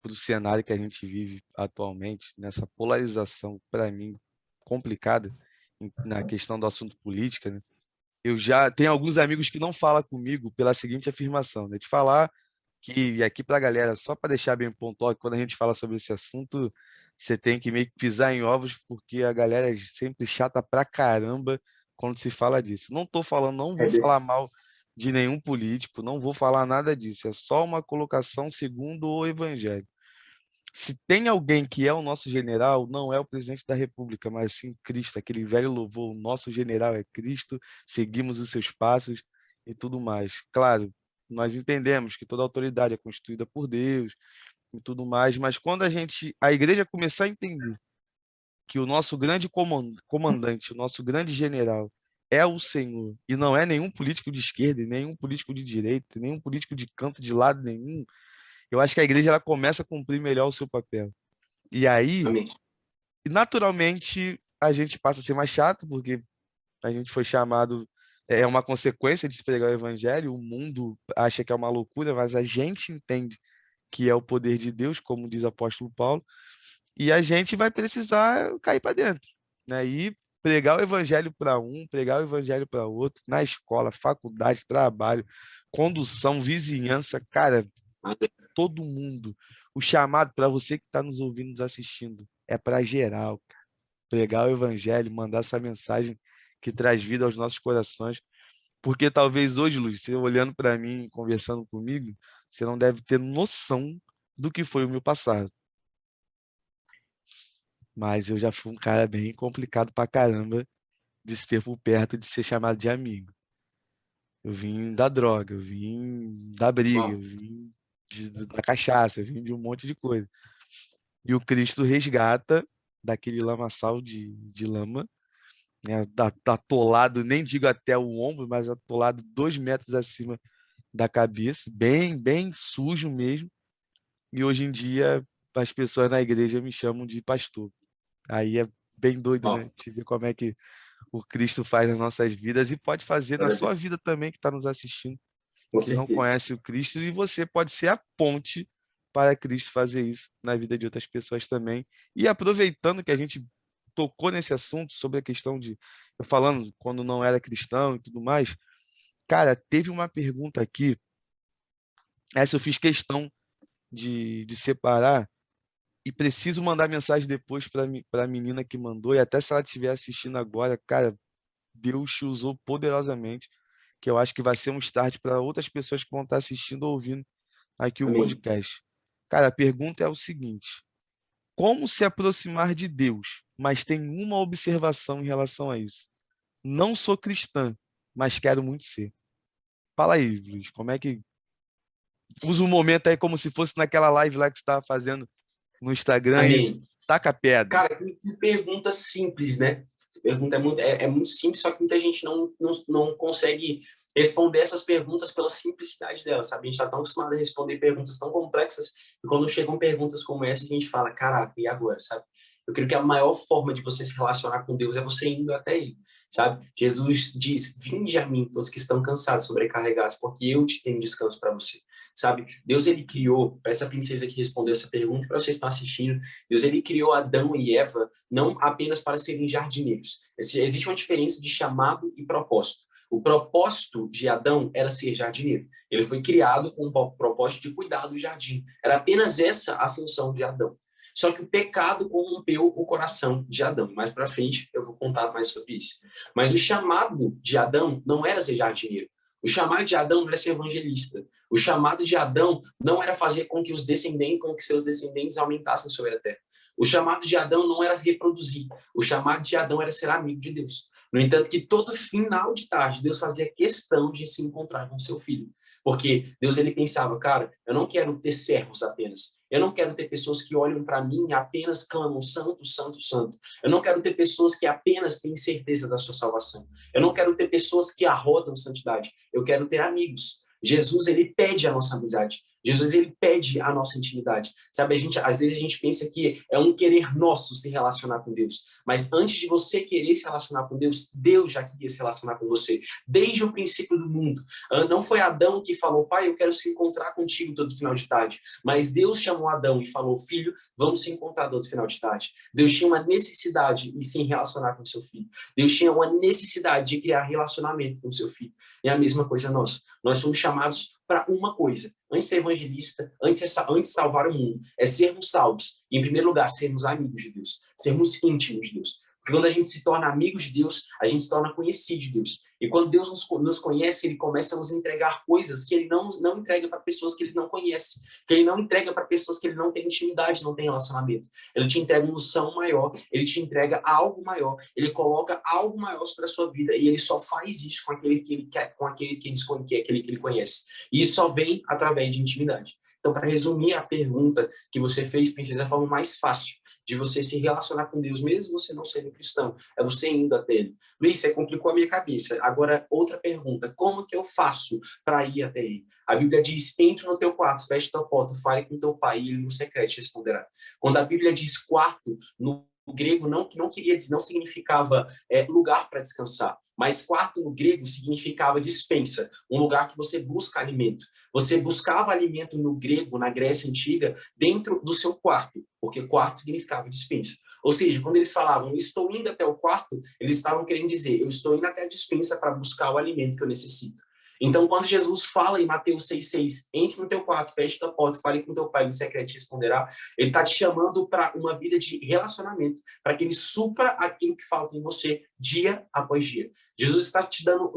para o cenário que a gente vive atualmente, nessa polarização, para mim, complicada, na questão do assunto política, né? Eu já tenho alguns amigos que não falam comigo pela seguinte afirmação, né? De falar que, e aqui para a galera, só para deixar bem pontual, que quando a gente fala sobre esse assunto, você tem que meio que pisar em ovos, porque a galera é sempre chata pra caramba quando se fala disso. Não estou falando, não É vou desse. falar mal de nenhum político, não vou falar nada disso, é só uma colocação segundo o Evangelho. Se tem alguém que é o nosso general, não é o presidente da República, mas sim Cristo, aquele velho louvor, o nosso general é Cristo, seguimos os seus passos e tudo mais. Claro, nós entendemos que toda autoridade é constituída por Deus e tudo mais, mas quando a igreja começar a entender que o nosso grande comandante, o nosso grande general é o Senhor, e não é nenhum político de esquerda, e nenhum político de direita, nenhum político de canto de lado nenhum, eu acho que a igreja ela começa a cumprir melhor o seu papel. E aí, Amém. naturalmente, a gente passa a ser mais chato, porque a gente foi chamado, é uma consequência de se pregar o evangelho, o mundo acha que é uma loucura, mas a gente entende que é o poder de Deus, como diz o apóstolo Paulo, e a gente vai precisar cair para dentro, né? E pregar o evangelho para um, pregar o evangelho para outro, na escola, faculdade, trabalho, condução, vizinhança, cara, Amém. todo mundo. O chamado para você que está nos ouvindo, nos assistindo, é para geral, cara. Pregar o evangelho, mandar essa mensagem que traz vida aos nossos corações. Porque talvez hoje, Luiz, você olhando para mim, conversando comigo, você não deve ter noção do que foi o meu passado. Mas eu já fui um cara bem complicado pra caramba de se ter por perto de ser chamado de amigo. Eu vim da droga, eu vim da briga, Uau. eu vim da cachaça, eu vim de um monte de coisa. E o Cristo resgata daquele lamaçal de lama, né, atolado, nem digo até o ombro, mas atolado 2 metros acima da cabeça, bem sujo mesmo. E hoje em dia as pessoas na igreja me chamam de pastor. Aí é bem doido, Uau. né? Te ver como é que o Cristo faz nas nossas vidas e pode fazer na Glória a sua Deus. vida também, que está nos assistindo, Com que não certeza. conhece o Cristo, e você pode ser a ponte para Cristo fazer isso na vida de outras pessoas também. E aproveitando que a gente tocou nesse assunto sobre a questão de, eu falando quando não era cristão e tudo mais, cara, teve uma pergunta aqui, essa eu fiz questão de separar e preciso mandar mensagem depois para a menina que mandou, e até se ela estiver assistindo agora, cara, Deus te usou poderosamente, que eu acho que vai ser um start para outras pessoas que vão estar assistindo ou ouvindo aqui o Amém. podcast. Cara, a pergunta é o seguinte: como se aproximar de Deus? Mas tem uma observação em relação a isso. Não sou cristã, mas quero muito ser. Fala aí, Luiz, como é que Usa o momento aí como se fosse naquela live lá que você estava fazendo no Instagram e Amém. taca a pedra. Cara, que pergunta simples, né? Pergunta é muito simples, só que muita gente não consegue responder essas perguntas pela simplicidade delas, sabe? A gente está tão acostumado a responder perguntas tão complexas e quando chegam perguntas como essa, a gente fala, caraca, e agora, sabe? Eu creio que a maior forma de você se relacionar com Deus é você indo até Ele, sabe? Jesus diz, vinde a mim, todos que estão cansados, sobrecarregados, porque eu te tenho descanso para você, sabe? Deus, ele criou, para essa princesa que respondeu essa pergunta, para vocês que estão assistindo, Deus, ele criou Adão e Eva não apenas para serem jardineiros. Existe uma diferença de chamado e propósito. O propósito de Adão era ser jardineiro. Ele foi criado com o propósito de cuidar do jardim. Era apenas essa a função de Adão. Só que o pecado corrompeu o coração de Adão. Mais para frente eu vou contar mais sobre isso. Mas o chamado de Adão não era ser jardineiro. O chamado de Adão não era ser evangelista. O chamado de Adão não era fazer com que seus descendentes aumentassem sobre a terra. O chamado de Adão não era reproduzir. O chamado de Adão era ser amigo de Deus. No entanto, que todo final de tarde, Deus fazia questão de se encontrar com seu filho. Porque Deus, ele pensava, cara, eu não quero ter servos apenas. Eu não quero ter pessoas que olham para mim e apenas clamam santo, santo, santo. Eu não quero ter pessoas que apenas têm certeza da sua salvação. Eu não quero ter pessoas que arrotam santidade. Eu quero ter amigos. Jesus, ele pede a nossa amizade. Jesus, ele pede a nossa intimidade. Sabe, às vezes a gente pensa que é um querer nosso se relacionar com Deus. Mas antes de você querer se relacionar com Deus, Deus já queria se relacionar com você. Desde o princípio do mundo. Não foi Adão que falou, pai, eu quero se encontrar contigo todo final de tarde. Mas Deus chamou Adão e falou, filho, vamos se encontrar todo final de tarde. Deus tinha uma necessidade de se relacionar com seu filho. Deus tinha uma necessidade de criar relacionamento com seu filho. É a mesma coisa nós. Nós somos chamados para uma coisa. Antes de ser evangelista, antes de salvar o mundo, é sermos salvos. E, em primeiro lugar, sermos amigos de Deus. Sermos íntimos de Deus. Porque quando a gente se torna amigos de Deus, a gente se torna conhecido de Deus. E quando Deus nos conhece, ele começa a nos entregar coisas que ele não entrega para pessoas que ele não conhece. Que ele não entrega para pessoas que ele não tem intimidade, não tem relacionamento. Ele te entrega uma unção maior, ele te entrega algo maior, ele coloca algo maior sobre a sua vida e ele só faz isso com aquele que ele quer, com aquele que ele conhece. E isso só vem através de intimidade. Então, para resumir a pergunta que você fez, princesa, a forma mais fácil de você se relacionar com Deus, mesmo você não sendo cristão, é você indo até Ele. Luiz, você complicou a minha cabeça. Agora, outra pergunta. Como que eu faço para ir até Ele? A Bíblia diz, entre no teu quarto, feche tua porta, fale com teu pai e Ele no secreto responderá. Quando a Bíblia diz quarto, no grego não significava lugar para descansar, mas quarto no grego significava despensa, um lugar que você busca alimento. Você buscava alimento no grego, na Grécia Antiga, dentro do seu quarto, porque quarto significava despensa. Ou seja, quando eles falavam, estou indo até o quarto, eles estavam querendo dizer, eu estou indo até a despensa para buscar o alimento que eu necessito. Então, quando Jesus fala em Mateus 6,6, entre no teu quarto, feche tua porta, fale com teu pai, no secreto te responderá, ele está te chamando para uma vida de relacionamento, para que ele supra aquilo que falta em você dia após dia. Jesus está te dando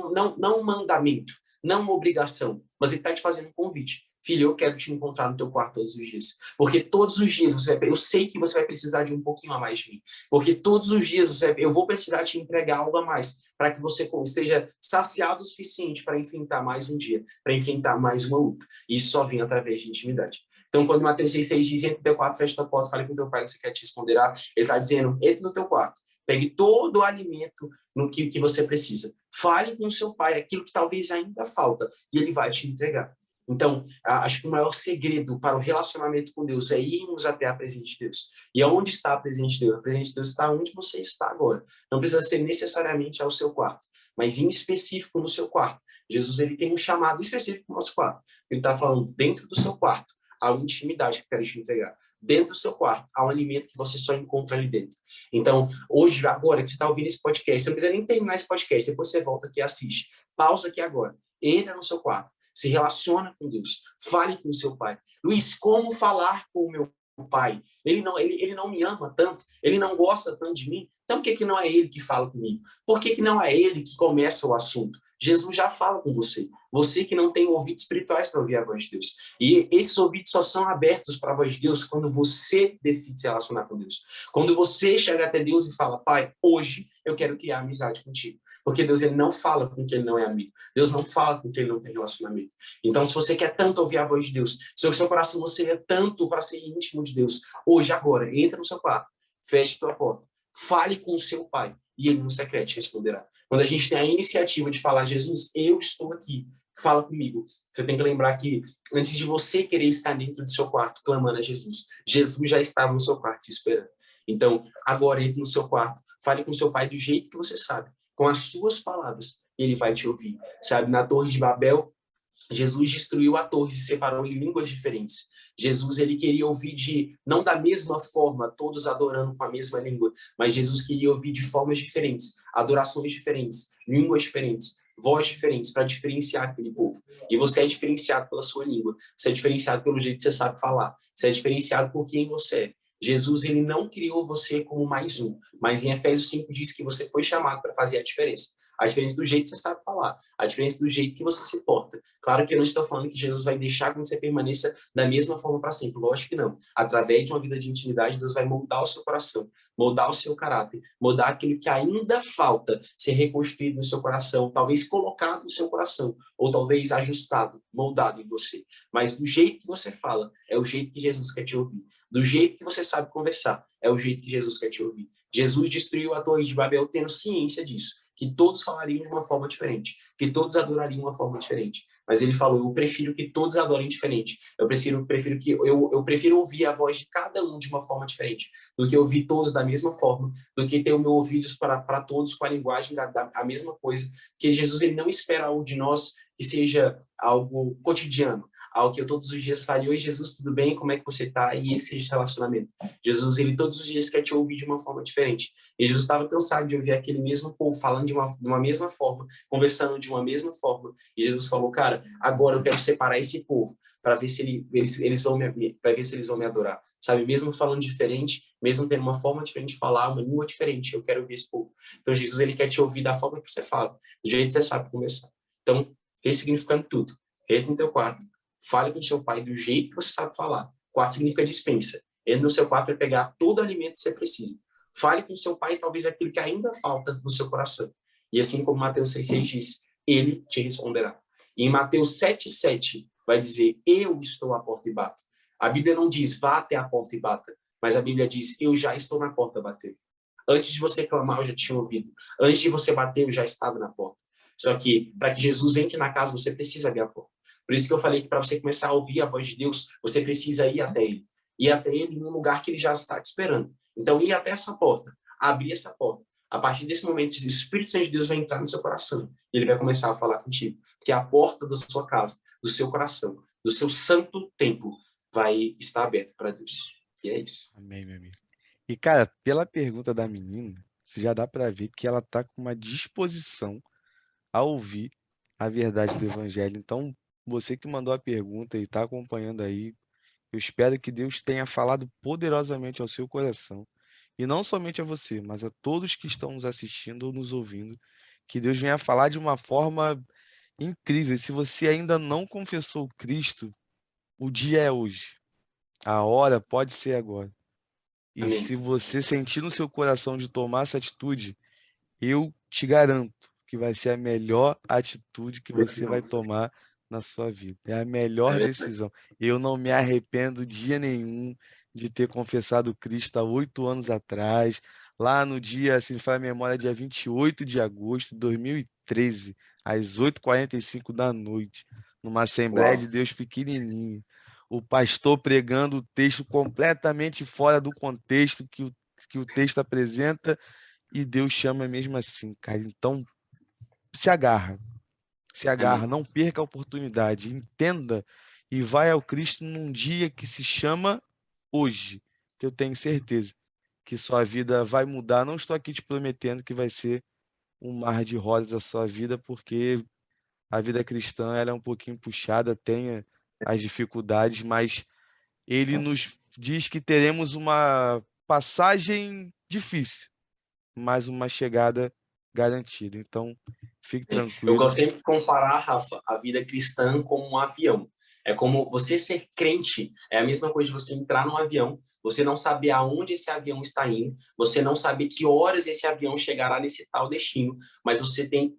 não um mandamento, não uma obrigação, mas ele está te fazendo um convite. Filho, eu quero te encontrar no teu quarto todos os dias. Porque todos os dias eu sei que você vai precisar de um pouquinho a mais de mim. Porque todos os dias eu vou precisar te entregar algo a mais para que você esteja saciado o suficiente para enfrentar mais um dia, para enfrentar mais uma luta. E isso só vem através de intimidade. Então, quando Mateus 6,6 diz, entre no teu quarto, fecha tua porta, fale com teu pai, você quer te responderá, ele está dizendo, entre no teu quarto, pegue todo o alimento no que você precisa. Fale com o seu pai aquilo que talvez ainda falta e ele vai te entregar. Então, acho que o maior segredo para o relacionamento com Deus é irmos até a presença de Deus. E aonde está a presença de Deus? A presença de Deus está onde você está agora. Não precisa ser necessariamente ao seu quarto, mas em específico no seu quarto. Jesus, ele tem um chamado específico no nosso quarto. Ele está falando dentro do seu quarto, há uma intimidade que eu quero te entregar. Dentro do seu quarto, há um alimento que você só encontra ali dentro. Então, hoje, agora que você está ouvindo esse podcast, você não precisa nem terminar esse podcast, depois você volta aqui e assiste. Pausa aqui agora. Entra no seu quarto. Se relaciona com Deus. Fale com o seu pai. Luiz, como falar com o meu pai? Ele não me ama tanto. Ele não gosta tanto de mim. Então, por que não é ele que fala comigo? Por que não é ele que começa o assunto? Jesus já fala com você. Você que não tem ouvidos espirituais para ouvir a voz de Deus. E esses ouvidos só são abertos para a voz de Deus quando você decide se relacionar com Deus. Quando você chega até Deus e fala, Pai, hoje eu quero criar amizade contigo. Porque Deus, ele não fala com quem ele não é amigo. Deus não fala com quem ele não tem relacionamento. Então, se você quer tanto ouvir a voz de Deus, se o seu coração você é tanto para ser íntimo de Deus, hoje, agora, entra no seu quarto, feche tua porta, fale com o seu Pai e ele no secreto te responderá. Quando a gente tem a iniciativa de falar, Jesus, eu estou aqui, fala comigo. Você tem que lembrar que antes de você querer estar dentro do seu quarto clamando a Jesus, Jesus já estava no seu quarto te esperando. Então, agora entre no seu quarto, fale com seu pai do jeito que você sabe, com as suas palavras, ele vai te ouvir. Sabe, na Torre de Babel, Jesus destruiu a torre e se separou em línguas diferentes. Jesus, ele queria ouvir não da mesma forma, todos adorando com a mesma língua, mas Jesus queria ouvir de formas diferentes, adorações diferentes, línguas diferentes, vozes diferentes, para diferenciar aquele povo. E você é diferenciado pela sua língua, você é diferenciado pelo jeito que você sabe falar, você é diferenciado por quem você é. Jesus, ele não criou você como mais um, mas em Efésios 5 diz que você foi chamado para fazer a diferença. A diferença do jeito que você sabe falar, a diferença do jeito que você se porta. Claro que eu não estou falando que Jesus vai deixar que você permaneça da mesma forma para sempre. Lógico que não. Através de uma vida de intimidade, Deus vai moldar o seu coração, moldar o seu caráter, moldar aquilo que ainda falta ser reconstruído no seu coração, talvez colocado no seu coração, ou talvez ajustado, moldado em você. Mas do jeito que você fala, é o jeito que Jesus quer te ouvir. Do jeito que você sabe conversar, é o jeito que Jesus quer te ouvir. Jesus destruiu a Torre de Babel tendo ciência disso, que todos falariam de uma forma diferente, que todos adorariam de uma forma diferente. Mas ele falou, eu prefiro que todos adorem diferente. Eu prefiro ouvir a voz de cada um de uma forma diferente, do que ouvir todos da mesma forma, do que ter o meu ouvido para todos com a linguagem a mesma coisa. Porque Jesus, ele não espera algo de nós que seja algo cotidiano, algo que eu todos os dias fale, oi Jesus, tudo bem? Como é que você tá? E esse relacionamento. Jesus, ele todos os dias quer te ouvir de uma forma diferente. E Jesus estava cansado de ouvir aquele mesmo povo falando de uma mesma forma, conversando de uma mesma forma. E Jesus falou, cara, agora eu quero separar esse povo para ver se eles vão para ver se eles vão me adorar. Sabe, mesmo falando diferente, mesmo tendo uma forma diferente de falar, uma língua diferente, eu quero ouvir esse povo. Então Jesus, ele quer te ouvir da forma que você fala, do jeito que você sabe conversar. Então, ressignificando tudo. Entra no teu quarto, fale com seu pai do jeito que você sabe falar. Quarto significa dispensa. Entra no seu quarto para pegar todo o alimento que você precisa. Fale com seu pai talvez aquilo que ainda falta no seu coração. E assim como Mateus 6,6 diz, ele te responderá. E em Mateus 7,7 vai dizer, eu estou à porta e bato. A Bíblia não diz, vá até a porta e bata, mas a Bíblia diz, eu já estou na porta batendo. Antes de você clamar, eu já tinha ouvido. Antes de você bater, eu já estava na porta. Só que, para que Jesus entre na casa, você precisa abrir a porta. Por isso que eu falei que para você começar a ouvir a voz de Deus, você precisa ir até Ele. Ir até Ele num lugar que Ele já está te esperando. Então, ir até essa porta, abrir essa porta. A partir desse momento, o Espírito Santo de Deus vai entrar no seu coração. E Ele vai começar a falar contigo. Que a porta da sua casa, do seu coração, do seu santo templo, vai estar aberta para Deus. E é isso. Amém, meu amigo. E, cara, pela pergunta da menina, você já dá para ver que ela tá com uma disposição a ouvir a verdade do Evangelho. Então, você que mandou a pergunta e está acompanhando aí, eu espero que Deus tenha falado poderosamente ao seu coração. E não somente a você, mas a todos que estão nos assistindo ou nos ouvindo, que Deus venha falar de uma forma incrível. Se você ainda não confessou Cristo, o dia é hoje. A hora pode ser agora. E se Amém. você sentir no seu coração de tomar essa atitude, eu te garanto que vai ser a melhor atitude que você vai Decisão. tomar na sua vida. É a É melhor verdade. decisão. Eu não me arrependo dia nenhum de ter confessado Cristo há 8 anos atrás, lá no dia, assim, faz a memória, dia 28 de agosto de 2013, às 8h45 da noite, numa Assembleia Uau. de Deus pequenininha. O pastor pregando o texto completamente fora do contexto que o texto apresenta e Deus chama mesmo assim, cara. Então, se agarra, Amém. não perca a oportunidade, entenda e vai ao Cristo num dia que se chama hoje, que eu tenho certeza que sua vida vai mudar. Não estou aqui te prometendo que vai ser um mar de rosas a sua vida, porque a vida cristã ela é um pouquinho puxada, tem as dificuldades, mas ele nos diz que teremos uma passagem difícil, mas uma chegada garantida. Então, fique Eu tranquilo. gosto sempre de comparar, Rafa, a vida cristã como um avião. É como você ser crente, é a mesma coisa de você entrar num avião, você não saber aonde esse avião está indo, você não saber que horas esse avião chegará nesse tal destino, mas você tem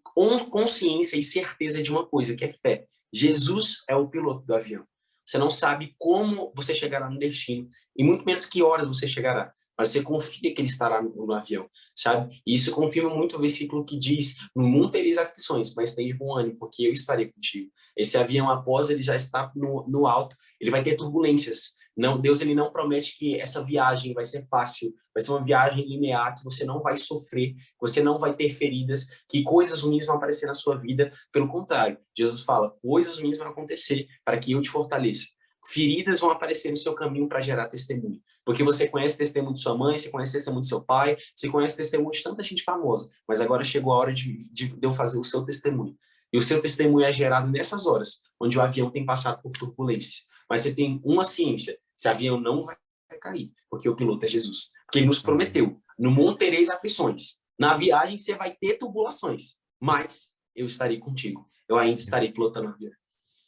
consciência e certeza de uma coisa, que é fé. Jesus é o piloto do avião. Você não sabe como você chegará no destino, e muito menos que horas você chegará, mas você confia que ele estará no avião, sabe? E isso confirma muito o versículo que diz: no mundo tereis aflições, mas tenha bom ânimo, porque eu estarei contigo. Esse avião, após ele já está no alto, ele vai ter turbulências. Não, Deus ele não promete que essa viagem vai ser fácil, vai ser uma viagem linear, que você não vai sofrer, que você não vai ter feridas, que coisas ruins vão aparecer na sua vida. Pelo contrário, Jesus fala: coisas ruins vão acontecer para que eu te fortaleça. Feridas vão aparecer no seu caminho para gerar testemunho. Porque você conhece o testemunho de sua mãe, você conhece o testemunho de seu pai, você conhece o testemunho de tanta gente famosa. Mas agora chegou a hora de eu fazer o seu testemunho. E o seu testemunho é gerado nessas horas, onde o avião tem passado por turbulência. Mas você tem uma ciência: esse avião não vai cair, porque o piloto é Jesus. Porque ele nos Amém. prometeu: no mundo tereis aflições. Na viagem você vai ter turbulações, mas eu estarei contigo. Eu ainda estarei pilotando o avião.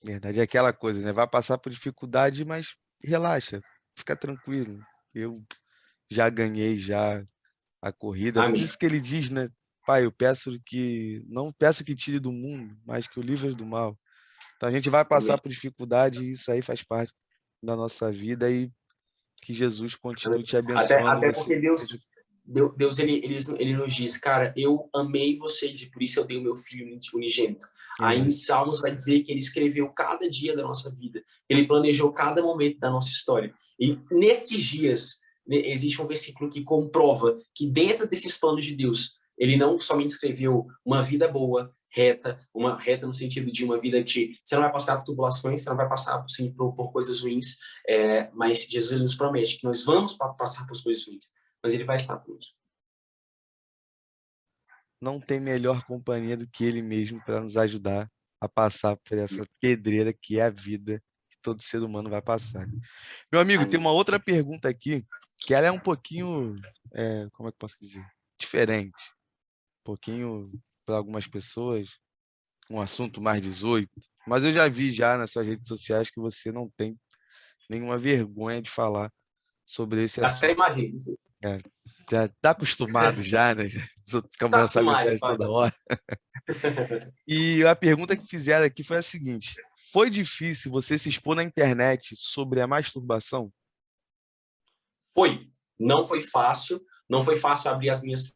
Verdade, é aquela coisa, né? Vai passar por dificuldade, mas relaxa, fica tranquilo. Eu já ganhei já a corrida. Por Amém. isso que ele diz, né? Pai, eu peço que não peço que tire do mundo, mas que o livre do mal. Então a gente vai passar Amém. por dificuldade e isso aí faz parte da nossa vida e que Jesus continue te abençoando Até você. porque Deus ele nos diz: cara, eu amei vocês e por isso eu dei o meu filho unigênito. Aí em Verdade. Salmos vai dizer que ele escreveu cada dia da nossa vida, ele planejou cada momento da nossa história. E nesses dias, né, existe um versículo que comprova que dentro desses planos de Deus, ele não somente escreveu uma vida boa, reta, uma reta no sentido de uma vida de você não vai passar por tribulações, você não vai passar sim, por coisas ruins, mas Jesus ele nos promete que nós vamos passar por coisas ruins, mas ele vai estar conosco. Não tem melhor companhia do que ele mesmo para nos ajudar a passar por essa pedreira que é a vida que todo ser humano vai passar. Meu amigo, tem Amém. uma outra pergunta aqui que ela é um pouquinho, como é que eu posso dizer? Diferente. Um pouquinho para algumas pessoas, um assunto mais 18. Mas eu já vi já nas suas redes sociais que você não tem nenhuma vergonha de falar sobre esse Até assunto. imagino. É, já está acostumado já, né? Os outros ficam Tá mandando essa acostumado, mensagem toda hora. E a pergunta que fizeram aqui foi a seguinte: foi difícil você se expor na internet sobre a masturbação? Foi. Não foi fácil. Não foi fácil abrir as minhas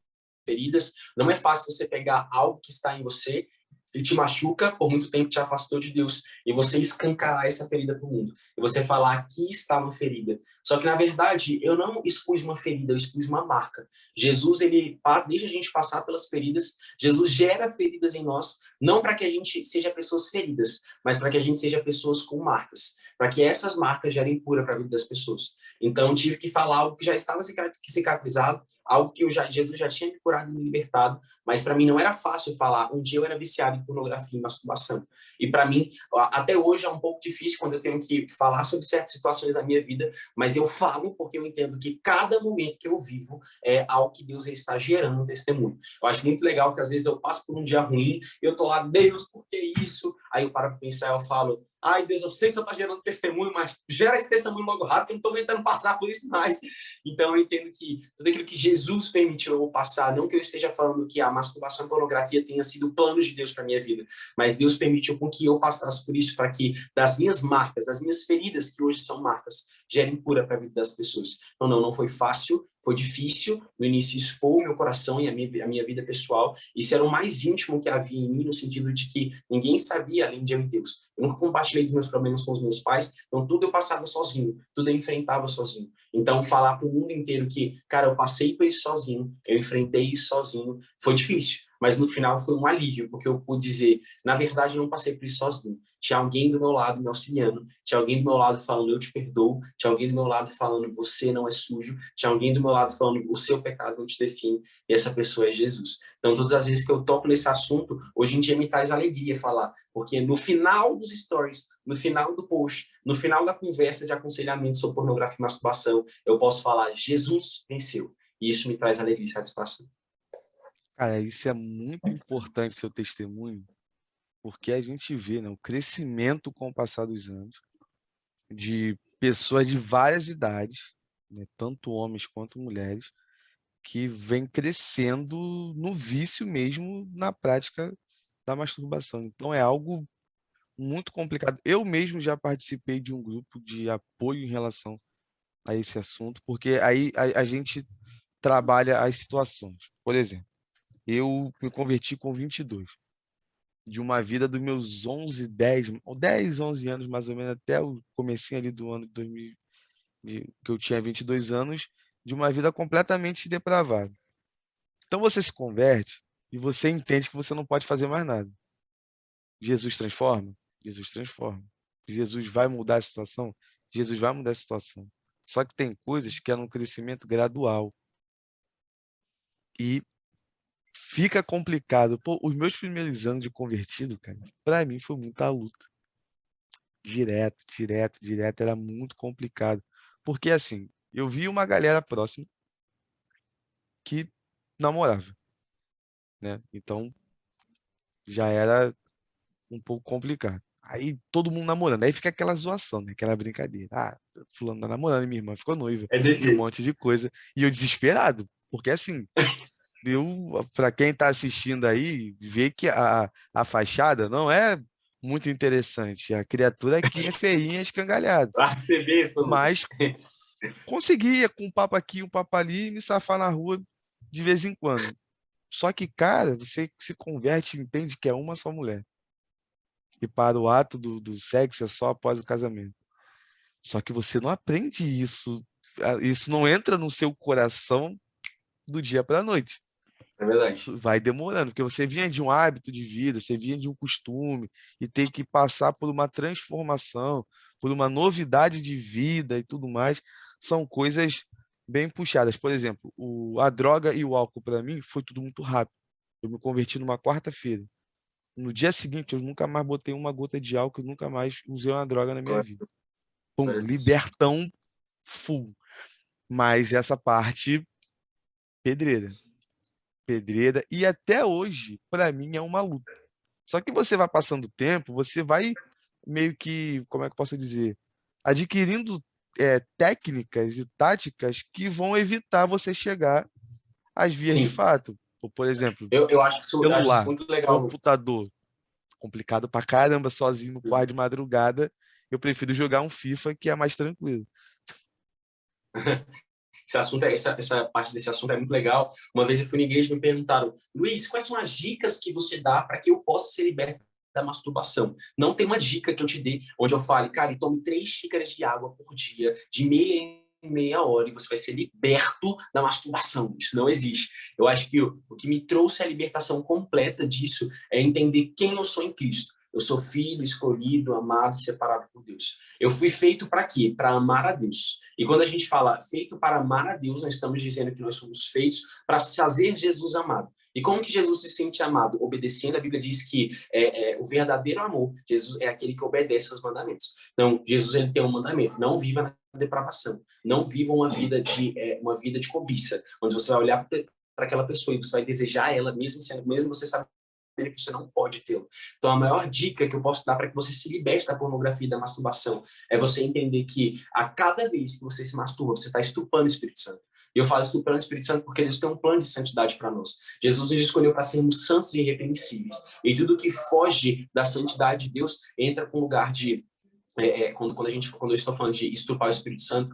feridas. Não é fácil você pegar algo que está em você e te machuca, por muito tempo te afastou de Deus, e você escancarar essa ferida para o mundo. E você falar: aqui está uma ferida. Só que, na verdade, eu não expus uma ferida, eu expus uma marca. Jesus, ele deixa a gente passar pelas feridas. Jesus gera feridas em nós, não para que a gente seja pessoas feridas, mas para que a gente seja pessoas com marcas. Para que essas marcas gerem cura para a vida das pessoas. Então, tive que falar algo que já estava cicatrizado, algo que Jesus já tinha me curado e me libertado, mas para mim não era fácil falar. Um dia eu era viciado em pornografia e masturbação. E para mim, até hoje é um pouco difícil quando eu tenho que falar sobre certas situações da minha vida, mas eu falo porque eu entendo que cada momento que eu vivo é algo que Deus está gerando um testemunho. Eu acho muito legal que às vezes eu passo por um dia ruim, eu tô lá: Deus, por que isso? Aí eu paro para pensar, eu falo: ai, Deus, eu sei que você está gerando testemunho, mas gera esse testemunho logo rápido, que eu não estou aguentando passar por isso mais. Então, eu entendo que tudo aquilo que Jesus permitiu eu passar, não que eu esteja falando que a masturbação e a pornografia tenha sido o plano de Deus para minha vida, mas Deus permitiu com que eu passasse por isso, para que das minhas marcas, das minhas feridas, que hoje são marcas, gerem cura para a vida das pessoas. Então, não foi fácil, foi difícil no início expor o meu coração e a minha vida pessoal. Isso era o mais íntimo que havia em mim, no sentido de que ninguém sabia além de eu e Deus. Eu nunca compartilhei dos meus problemas com os meus pais, então tudo eu passava sozinho, tudo eu enfrentava sozinho. Então, falar para o mundo inteiro que, cara, eu passei por isso sozinho, eu enfrentei isso sozinho, foi difícil. Mas no final foi um alívio, porque eu pude dizer: na verdade, eu não passei por isso sozinho. Tinha alguém do meu lado me auxiliando, tinha alguém do meu lado falando: eu te perdoo, tinha alguém do meu lado falando: você não é sujo, tinha alguém do meu lado falando: o seu pecado não te define, e essa pessoa é Jesus. Então, todas as vezes que eu toco nesse assunto, hoje em dia me traz alegria falar, porque no final dos stories, no final do post, no final da conversa de aconselhamento sobre pornografia e masturbação, eu posso falar: Jesus venceu. E isso me traz alegria e satisfação. Cara, isso é muito importante, seu testemunho, porque a gente vê, né, o crescimento com o passar dos anos de pessoas de várias idades, né, tanto homens quanto mulheres, que vem crescendo no vício mesmo na prática da masturbação. Então é algo muito complicado. Eu mesmo já participei de um grupo de apoio em relação a esse assunto, porque aí a gente trabalha as situações. Por exemplo, eu me converti com 22, de uma vida dos meus 11, 10, ou 10, 11 anos mais ou menos, até o comecinho ali do ano de 2000, que eu tinha 22 anos, de uma vida completamente depravada. Então você se converte e você entende que você não pode fazer mais nada. Jesus transforma? Jesus transforma. Jesus vai mudar a situação? Jesus vai mudar a situação. Só que tem coisas que é um crescimento gradual e fica complicado. Pô, os meus primeiros anos de convertido, cara, para mim foi muita luta. Direto, direto, direto, era muito complicado. Porque assim, eu vi uma galera próxima que namorava, né? Então já era um pouco complicado. Aí todo mundo namorando, aí fica aquela zoação, né? Aquela brincadeira. Ah, fulano tá namorando, minha irmã ficou noiva É desse e um jeito. monte de coisa. E eu desesperado, porque assim, para quem tá assistindo aí, vê que a fachada não é muito interessante. A criatura aqui é feinha, escangalhada. Ah, você besta, Lucas. Mas conseguia, com um papo aqui, um papo ali, me safar na rua de vez em quando. Só que, cara, você se converte e entende que é uma só mulher. E para o ato do sexo é só após o casamento. Só que você não aprende isso. Isso não entra no seu coração do dia para a noite. É verdade. Isso vai demorando, porque você vinha de um hábito de vida, você vinha de um costume, e tem que passar por uma transformação, por uma novidade de vida e tudo mais, são coisas bem puxadas. Por exemplo, a droga e o álcool para mim foi tudo muito rápido. Eu me converti numa quarta-feira. No dia seguinte, eu nunca mais botei uma gota de álcool, eu nunca mais usei uma droga na minha Glória vida. Pum, a Deus. libertão full. Mas essa parte, pedreira. Pedreira. E até hoje, para mim, é uma luta. Só que você vai passando o tempo, você vai meio que, como é que eu posso dizer, adquirindo técnicas e táticas que vão evitar você chegar às vias de Sim, fato. Por exemplo, eu acho isso celular, muito legal, Lucas. computador, complicado pra caramba, sozinho no quarto de madrugada. Eu prefiro jogar um FIFA que é mais tranquilo. Essa parte desse assunto é muito legal. Uma vez eu fui na igreja e me perguntaram, Luiz, quais são as dicas que você dá para que eu possa ser liberto da masturbação? Não tem uma dica que eu te dê onde eu fale, cara, tome 3 xícaras de água por dia, de meia em meia hora, e você vai ser liberto da masturbação. Isso não existe. Eu acho que o que me trouxe a libertação completa disso é entender quem eu sou em Cristo. Eu sou filho, escolhido, amado, separado por Deus. Eu fui feito para quê? Para amar a Deus. E quando a gente fala feito para amar a Deus, nós estamos dizendo que nós somos feitos para fazer Jesus amado. E como que Jesus se sente amado? Obedecendo, a Bíblia diz que o verdadeiro amor, Jesus é aquele que obedece aos mandamentos. Então, Jesus ele tem um mandamento, não viva na depravação, não viva uma vida de cobiça, onde você vai olhar para aquela pessoa e você vai desejar ela, mesmo você sabe que você não pode tê-lo. Então, a maior dica que eu posso dar para que você se liberte da pornografia e da masturbação é você entender que a cada vez que você se masturba, você está estupando o Espírito Santo. E eu falo estupando o Espírito Santo porque Deus tem um plano de santidade para nós. Jesus nos escolheu para sermos santos e irrepreensíveis. E tudo que foge da santidade de Deus entra com um lugar de quando eu estou falando de estuprar o Espírito Santo,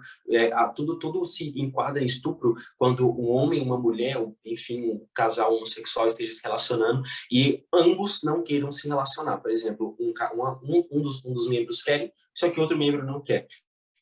tudo se enquadra em estupro quando um homem e uma mulher, enfim, um casal homossexual esteja se relacionando e ambos não queiram se relacionar. Por exemplo, um dos membros quer, só que outro membro não quer.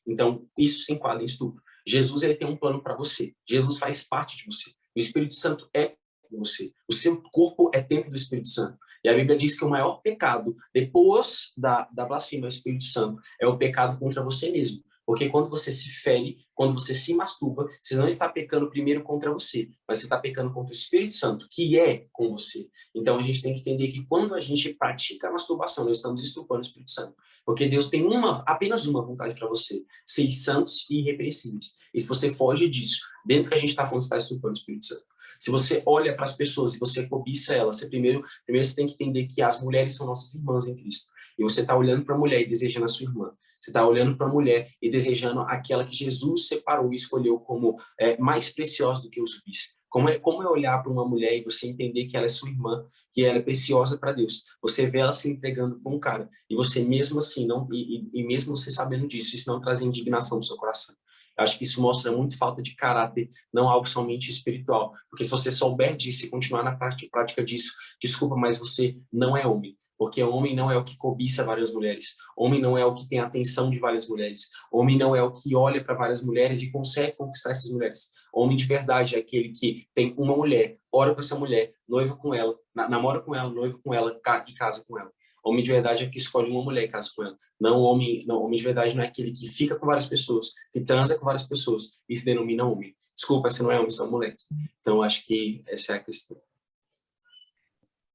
Então, isso se enquadra em estupro. Jesus ele tem um plano para você. Jesus faz parte de você. O Espírito Santo é você. O seu corpo é templo do Espírito Santo. E a Bíblia diz que o maior pecado, depois da blasfêmia ao Espírito Santo, é o pecado contra você mesmo. Porque quando você se fere, quando você se masturba, você não está pecando primeiro contra você, mas você está pecando contra o Espírito Santo, que é com você. Então a gente tem que entender que quando a gente pratica a masturbação, nós estamos estrupando o Espírito Santo. Porque Deus tem apenas uma vontade para você: ser santos e irrepreensíveis. E se você foge disso, dentro que a gente está falando, você está estrupando o Espírito Santo. Se você olha para as pessoas e você cobiça elas, primeiro você tem que entender que as mulheres são nossas irmãs em Cristo. E você está olhando para a mulher e desejando a sua irmã. Você está olhando para a mulher e desejando aquela que Jesus separou e escolheu como mais preciosa do que os rubis. Como é olhar para uma mulher e você entender que ela é sua irmã, que ela é preciosa para Deus. Você vê ela se entregando para um cara e você mesmo assim não e mesmo você sabendo disso, isso não traz indignação no seu coração. Eu acho que isso mostra muito falta de caráter, não algo somente espiritual. Porque se você souber disso e continuar na prática disso, desculpa, mas você não é homem. Porque homem não é o que cobiça várias mulheres. Homem não é o que tem a atenção de várias mulheres. Homem não é o que olha para várias mulheres e consegue conquistar essas mulheres. Homem de verdade é aquele que tem uma mulher, ora para essa mulher, noiva com ela, namora com ela, noiva com ela e casa com ela. Homem de verdade é que escolhe uma mulher e casa com ela. Não, homem de verdade não é aquele que fica com várias pessoas, que transa com várias pessoas e se denomina homem. Desculpa, você não é homem, você é um moleque. Então, acho que essa é a questão.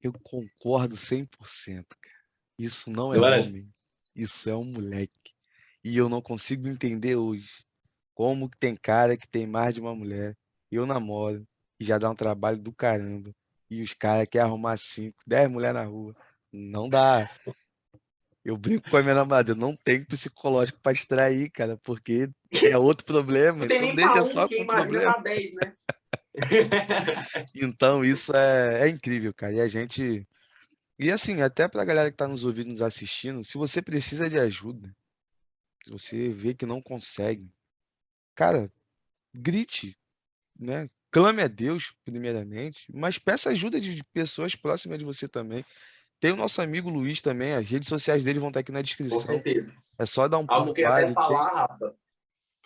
Eu concordo 100%, cara. Isso não é Glória. homem, isso é um moleque. E eu não consigo entender hoje como que tem cara que tem mais de uma mulher. Eu namoro e já dá um trabalho do caramba. E os caras querem arrumar 5, 10 mulheres na rua. Não dá. Eu brinco com a minha namorada, eu não tenho psicológico para distrair, cara, porque é outro problema, Não tem então nem para deixa um, só quem com o imagina problema. para 10, né? Então isso é incrível, cara. E a gente. E assim, até pra galera que tá nos ouvindo, nos assistindo, se você precisa de ajuda, se você vê que não consegue, cara, grite, né? Clame a Deus, primeiramente, mas peça ajuda de pessoas próximas de você também. Tem o nosso amigo Luiz também, as redes sociais dele vão estar aqui na Com descrição. certeza. É só dar um Algo que pulo eu queria lá, até ele tem. falar, Rafa,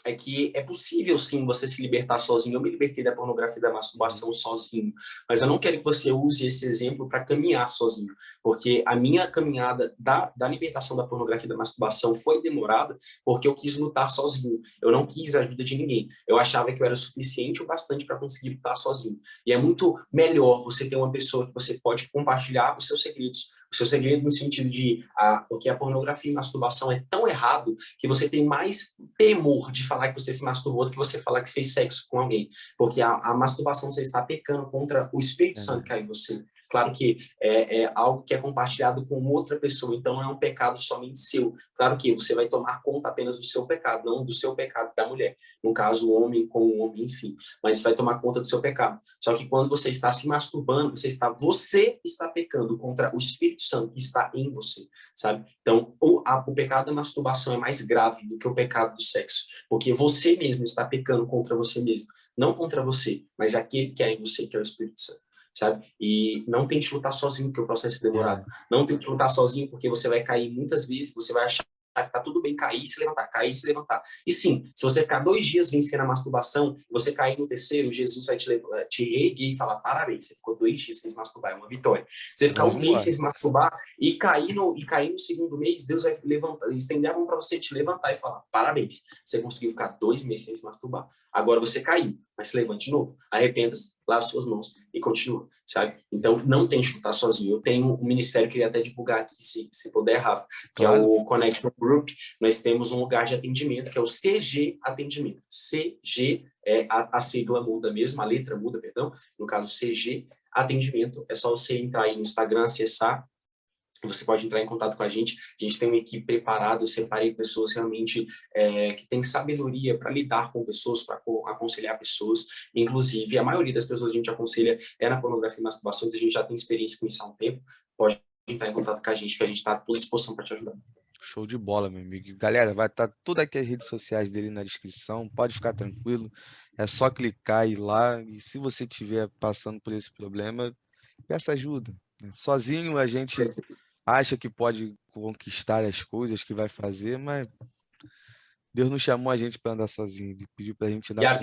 é que é possível sim você se libertar sozinho. Eu me libertei da pornografia e da Uhum. masturbação sozinho, mas eu não quero que você use esse exemplo para caminhar sozinho, porque a minha caminhada da libertação da pornografia e da masturbação foi demorada porque eu quis lutar sozinho. Eu não quis a ajuda de ninguém. Eu achava que eu era suficiente o bastante para conseguir lutar sozinho. E é muito melhor você ter uma pessoa que você pode compartilhar os seus segredos. O seu segredo no sentido de porque a pornografia e a masturbação é tão errado que você tem mais temor de falar que você se masturbou do que você falar que fez sexo com alguém. Porque a masturbação você está pecando contra o Espírito Santo que Verdade. há em você. Claro que é algo que é compartilhado com outra pessoa, então não é um pecado somente seu. Claro que você vai tomar conta apenas do seu pecado, não do seu pecado da mulher. No caso, o homem com o homem, enfim. Mas vai tomar conta do seu pecado. Só que quando você está se masturbando, você está pecando contra o Espírito Santo que está em você, sabe? Então, o pecado da masturbação é mais grave do que o pecado do sexo, porque você mesmo está pecando contra você mesmo, não contra você, mas aquele que é em você, que é o Espírito Santo, sabe? E não tente lutar sozinho, porque o processo é demorado. Verdade. Não tente lutar sozinho, porque você vai cair muitas vezes, você vai achar que tá tudo bem cair e se levantar, cair e se levantar. E sim, se você ficar 2 dias vencendo a masturbação, você cair no terceiro, Jesus vai te erguer e falar, parabéns, você ficou 2 dias sem se masturbar, é uma vitória. Você ficar Vamos 1 mês embora. sem se masturbar e cair no segundo mês, Deus vai levantar, estender a mão para você te levantar e falar, parabéns, você conseguiu ficar 2 meses sem se masturbar. Agora você caiu, mas se levante de novo, arrependa-se, lave suas mãos e continua, sabe? Então, não tente lutar sozinho. Eu tenho um ministério que eu queria até divulgar aqui, se puder, Rafa, que é Claro. o Connection Group. Nós temos um lugar de atendimento, que é o CG Atendimento. CG, a sigla muda mesmo, a letra muda, perdão. No caso, CG Atendimento. É só você entrar aí no Instagram, acessar. Você pode entrar em contato com a gente tem uma equipe preparada, eu separei pessoas realmente que têm sabedoria para lidar com pessoas, para aconselhar pessoas, inclusive a maioria das pessoas que a gente aconselha é na pornografia e masturbação, então a gente já tem experiência com isso há um tempo, pode entrar em contato com a gente, que a gente está à toda disposição para te ajudar. Show de bola, meu amigo. Galera, vai estar tudo aqui as redes sociais dele na descrição. Pode ficar tranquilo. É só clicar e ir lá. E se você estiver passando por esse problema, peça ajuda, né? Sozinho a gente acha que pode conquistar as coisas que vai fazer, mas Deus não chamou a gente para andar sozinho. Ele pediu para a gente E andar com ele.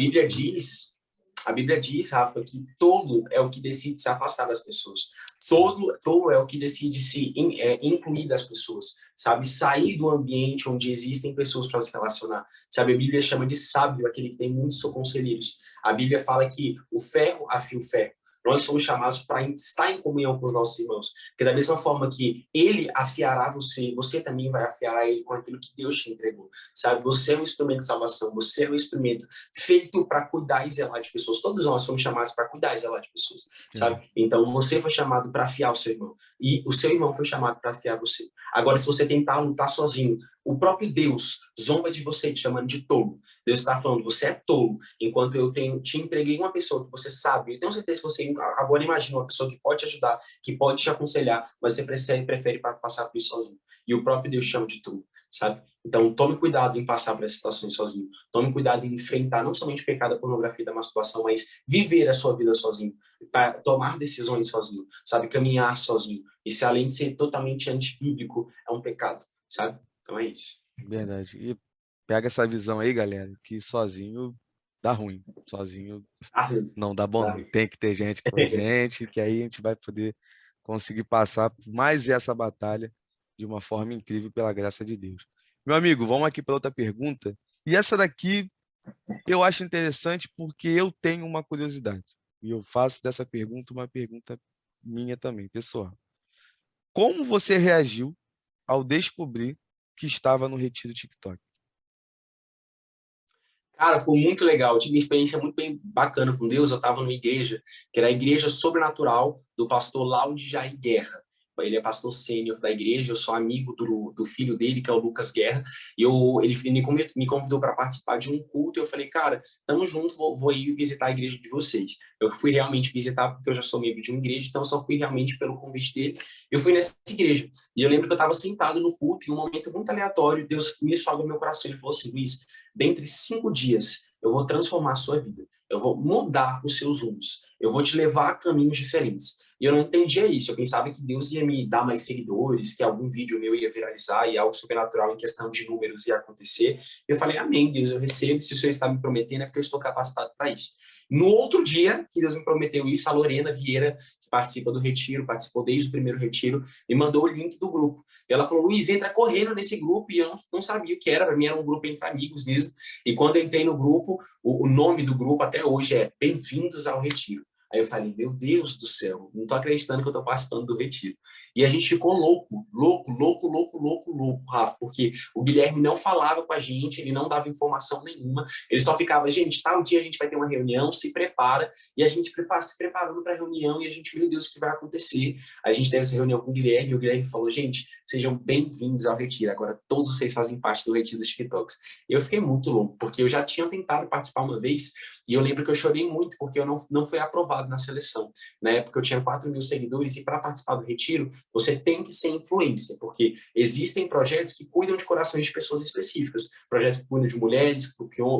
a Bíblia diz, Rafa, que tolo é o que decide se afastar das pessoas. Sim, Tolo é o que decide se incluir das pessoas, sabe? Sair do ambiente onde existem pessoas para se relacionar. Sabe, a Bíblia chama de sábio aquele que tem muitos conselheiros. A Bíblia fala que o ferro afia o ferro. Nós somos chamados para estar em comunhão com os nossos irmãos. Porque da mesma forma que ele afiará você, você também vai afiar ele com aquilo que Deus te entregou, sabe? Você é um instrumento de salvação, você é um instrumento feito para cuidar e zelar de pessoas. Todos nós somos chamados para cuidar e zelar de pessoas, sabe? Então, você foi chamado para afiar o seu irmão. E o seu irmão foi chamado para afiar você. Agora, se você tentar lutar sozinho, o próprio Deus zomba de você, te chamando de tolo. Deus está falando, você é tolo, enquanto te entreguei uma pessoa que você sabe, eu tenho certeza que você agora imagina uma pessoa que pode te ajudar, que pode te aconselhar, mas você prefere passar por isso sozinho. E o próprio Deus chama de tolo, sabe? Então, tome cuidado em passar por essas situações sozinho. Tome cuidado em enfrentar não somente o pecado da pornografia e da masturbação, mas viver a sua vida sozinho, tomar decisões sozinho, sabe? Caminhar sozinho. Isso, além de ser totalmente antibíblico, é um pecado, sabe? Então é isso. Verdade. E pega essa visão aí, galera, que sozinho dá ruim. Sozinho não dá bom, não. Tem que ter gente com a gente, que aí a gente vai poder conseguir passar por mais essa batalha de uma forma incrível pela graça de Deus. Meu amigo, vamos aqui para outra pergunta. E essa daqui eu acho interessante porque eu tenho uma curiosidade. E eu faço dessa pergunta uma pergunta minha também, pessoal. Como você reagiu ao descobrir que estava no retiro TikTok? Cara, foi muito legal. Eu tive uma experiência muito bem bacana com Deus. Eu estava numa igreja, que era a Igreja Sobrenatural do pastor Laude Jair Guerra. Ele é pastor sênior da igreja, eu sou amigo do filho dele, que é o Lucas Guerra, e ele me convidou para participar de um culto, e eu falei, cara, tamo junto, vou ir visitar a igreja de vocês. Eu fui realmente visitar, porque eu já sou membro de uma igreja, então eu só fui realmente pelo convite dele. Eu fui nessa igreja, e eu lembro que eu estava sentado no culto, em um momento muito aleatório, Deus me falou no meu coração, ele falou assim, Luiz, dentre 5 dias, eu vou transformar a sua vida, eu vou mudar os seus rumos, eu vou te levar a caminhos diferentes. E eu não entendia isso. Eu pensava que Deus ia me dar mais seguidores, que algum vídeo meu ia viralizar e algo sobrenatural em questão de números ia acontecer. Eu falei, amém, Deus, eu recebo. Se o Senhor está me prometendo, é porque eu estou capacitado para isso. No outro dia que Deus me prometeu isso, a Lorena Vieira, que participa do retiro, participou desde o primeiro retiro, me mandou o link do grupo. E ela falou, Luiz, entra correndo nesse grupo. E eu não sabia o que era. Para mim era um grupo entre amigos mesmo. E quando eu entrei no grupo, o nome do grupo até hoje é Bem-vindos ao Retiro. Aí eu falei, meu Deus do céu, não tô acreditando que eu tô participando do retiro. E a gente ficou louco, Rafa, porque o Guilherme não falava com a gente, ele não dava informação nenhuma, ele só ficava, gente, tal dia a gente vai ter uma reunião, se prepara, e a gente se preparando para a reunião, e a gente, meu Deus, o que vai acontecer? A gente teve essa reunião com o Guilherme, e o Guilherme falou, gente, sejam bem-vindos ao retiro, agora todos vocês fazem parte do retiro dos TikToks. E eu fiquei muito louco, porque eu já tinha tentado participar uma vez, e eu lembro que eu chorei muito, porque eu não fui aprovado na seleção. Na época eu tinha 4.000 seguidores, e para participar do retiro, você tem que ser influência, porque existem projetos que cuidam de corações de pessoas específicas, projetos que cuidam de mulheres,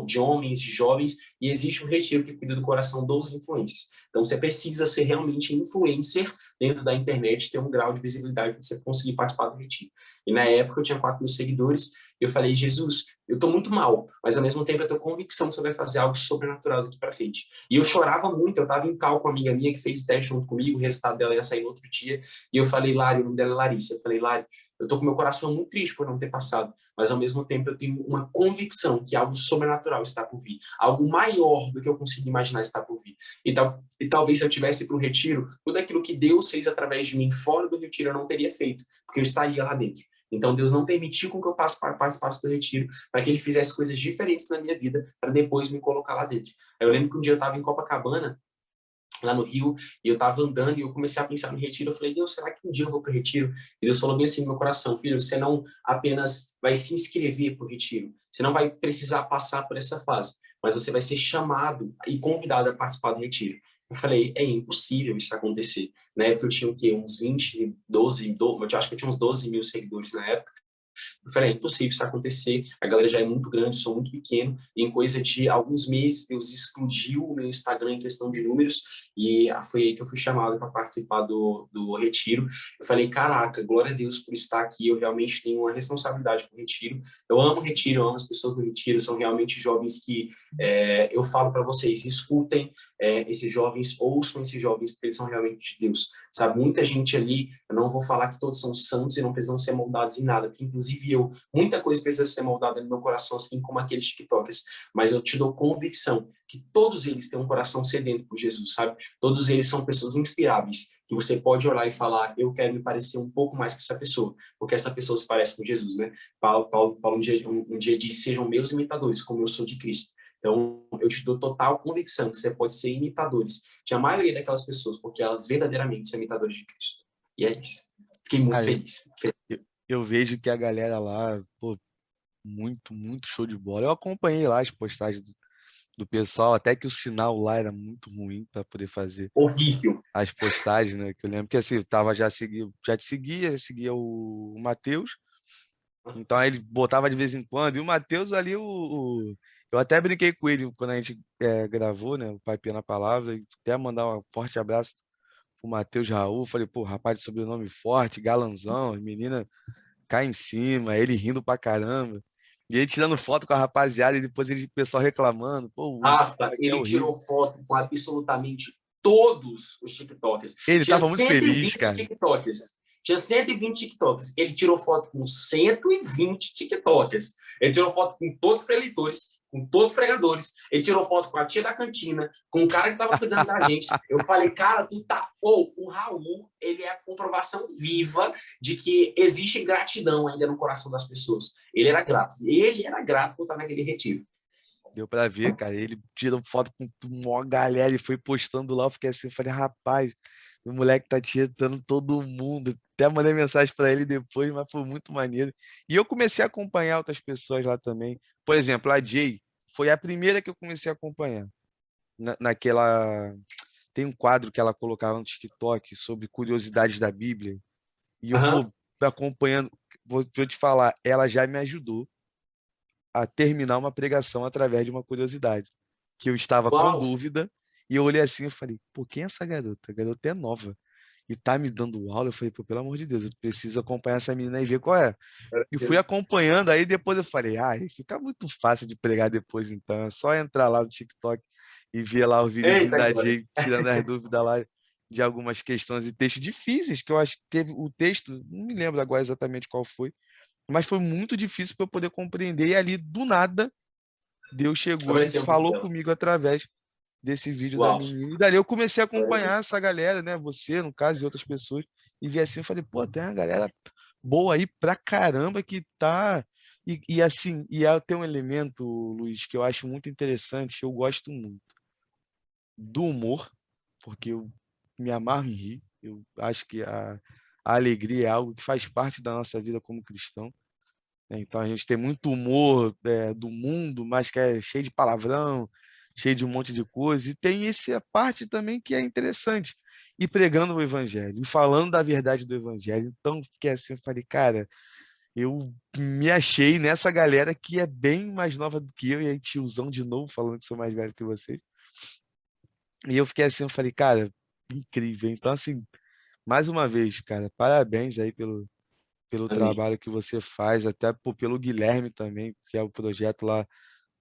de homens, de jovens, e existe um retiro que cuida do coração dos influencers. Então você precisa ser realmente influencer dentro da internet, ter um grau de visibilidade para você conseguir participar do retiro. E na época eu tinha 4.000 seguidores, eu falei, Jesus, eu estou muito mal, mas ao mesmo tempo eu tenho convicção que você vai fazer algo sobrenatural daqui para frente. E eu chorava muito, eu estava em cal com uma amiga minha que fez o teste junto comigo, o resultado dela ia sair no outro dia, e eu falei, Lari, o nome dela é Larissa, eu falei, Lari, eu estou com meu coração muito triste por não ter passado, mas ao mesmo tempo eu tenho uma convicção que algo sobrenatural está por vir, algo maior do que eu consigo imaginar está por vir. E talvez se eu tivesse para o retiro, tudo aquilo que Deus fez através de mim fora do retiro eu não teria feito, porque eu estaria lá dentro. Então, Deus não permitiu com que eu participasse do retiro, para que Ele fizesse coisas diferentes na minha vida, para depois me colocar lá dentro. Eu lembro que um dia eu estava em Copacabana, lá no Rio, e eu estava andando e eu comecei a pensar no retiro. Eu falei, Deus, será que um dia eu vou para o retiro? E Deus falou bem assim no meu coração, filho, você não apenas vai se inscrever para o retiro, você não vai precisar passar por essa fase, mas você vai ser chamado e convidado a participar do retiro. Eu falei, é impossível isso acontecer. Na época eu tinha o quê? Uns 20, 12, eu acho que eu tinha uns 12.000 seguidores na época. Eu falei, é impossível isso acontecer, a galera já é muito grande, sou muito pequeno, e em coisa de alguns meses Deus explodiu o meu Instagram em questão de números, e foi aí que eu fui chamado para participar do retiro. Eu falei, caraca, glória a Deus por estar aqui, eu realmente tenho uma responsabilidade com o retiro, eu amo o retiro, eu amo as pessoas do retiro, são realmente jovens que eu falo para vocês, escutem, esses jovens, ouçam esses jovens, porque eles são realmente de Deus, sabe? Muita gente ali, eu não vou falar que todos são santos e não precisam ser moldados em nada, porque inclusive eu, muita coisa precisa ser moldada no meu coração, assim como aqueles TikTokers, mas eu te dou convicção que todos eles têm um coração sedento por Jesus, sabe? Todos eles são pessoas inspiráveis, que você pode olhar e falar, eu quero me parecer um pouco mais com essa pessoa, porque essa pessoa se parece com Jesus, né? Paulo um dia disse, sejam meus imitadores, como eu sou de Cristo. Então, eu te dou total convicção que você pode ser imitadores de a maioria daquelas pessoas, porque elas verdadeiramente são imitadores de Cristo. E é isso. Fiquei muito Cara, feliz. eu vejo que a galera lá, pô, muito, muito show de bola. Eu acompanhei lá as postagens do pessoal, até que o sinal lá era muito ruim para poder fazer Horrível. as postagens, né? Que eu lembro que assim, eu tava já te seguia o Matheus, então aí ele botava de vez em quando, e o Matheus ali, eu até brinquei com ele quando a gente gravou, né? O Pai Pia na Palavra, e até mandar um forte abraço pro Matheus Raul, falei, pô, rapaz de sobrenome forte, galanzão, as meninas cá em cima, ele rindo pra caramba. E ele tirando foto com a rapaziada e depois o pessoal reclamando, pô, o sinal Rafa, aqui é ele tirou horrível. foto com absolutamente todos os TikTokers. Ele Tinha tava muito feliz, 120 cara. TikTokers. Tinha 120 TikTokers. Ele tirou foto com 120 TikTokers. Ele tirou foto com todos os preleitores, com todos os pregadores. Ele tirou foto com a tia da cantina, com o cara que estava cuidando da gente. Eu falei, cara, tu tá... o Raul, ele é a comprovação viva de que existe gratidão ainda no coração das pessoas. Ele era grato. Ele era grato por estar naquele retiro. Deu pra ver, cara. Ele tirou foto com uma galera e foi postando lá. Eu fiquei assim, eu falei, rapaz, o moleque tá tirando todo mundo. Até mandei mensagem pra ele depois, mas foi muito maneiro. E eu comecei a acompanhar outras pessoas lá também. Por exemplo, a Jay foi a primeira que eu comecei a acompanhar. Naquela. Tem um quadro que ela colocava no TikTok sobre curiosidades da Bíblia. E eu, pô, Aham. acompanhando, vou te falar, ela já me ajudou a terminar uma pregação através de uma curiosidade, que eu estava com Uau! dúvida, e eu olhei assim e falei, pô, quem é essa garota? A garota é nova. E tá me dando aula, eu falei, pô, pelo amor de Deus, eu preciso acompanhar essa menina e ver qual é. E fui Deus. acompanhando, aí depois eu falei, fica muito fácil de pregar depois, então, é só entrar lá no TikTok e ver lá o videozinho Eita, da glória. Jay, tirando as dúvidas lá de algumas questões e textos difíceis, que eu acho que teve o texto, não me lembro agora exatamente qual foi, mas foi muito difícil para eu poder compreender, e ali, do nada, Deus chegou e Apareceu um vídeo falou dela. comigo através desse vídeo da Uau. menina. E dali eu comecei a Glória a acompanhar Deus. essa galera, né? Você, no caso, e outras pessoas. E vi assim, eu falei, pô, tem uma galera boa aí pra caramba que tá. E assim, tem um elemento, Luiz, que eu acho muito interessante, eu gosto muito do humor, porque eu me amarro em rir. Eu acho que a alegria é algo que faz parte da nossa vida como cristão, né? Então a gente tem muito humor do mundo, mas que é cheio de palavrão, cheio de um monte de coisa. E tem essa parte também que é interessante. E pregando o evangelho, e falando da verdade do evangelho. Então, fiquei assim, eu falei, cara, eu me achei nessa galera que é bem mais nova do que eu, e aí tiozão de novo, falando que sou mais velho que vocês. E eu fiquei assim, eu falei, cara, incrível. Então, assim, mais uma vez, cara, parabéns aí pelo Amém. trabalho que você faz, até pelo Guilherme também, que é o projeto lá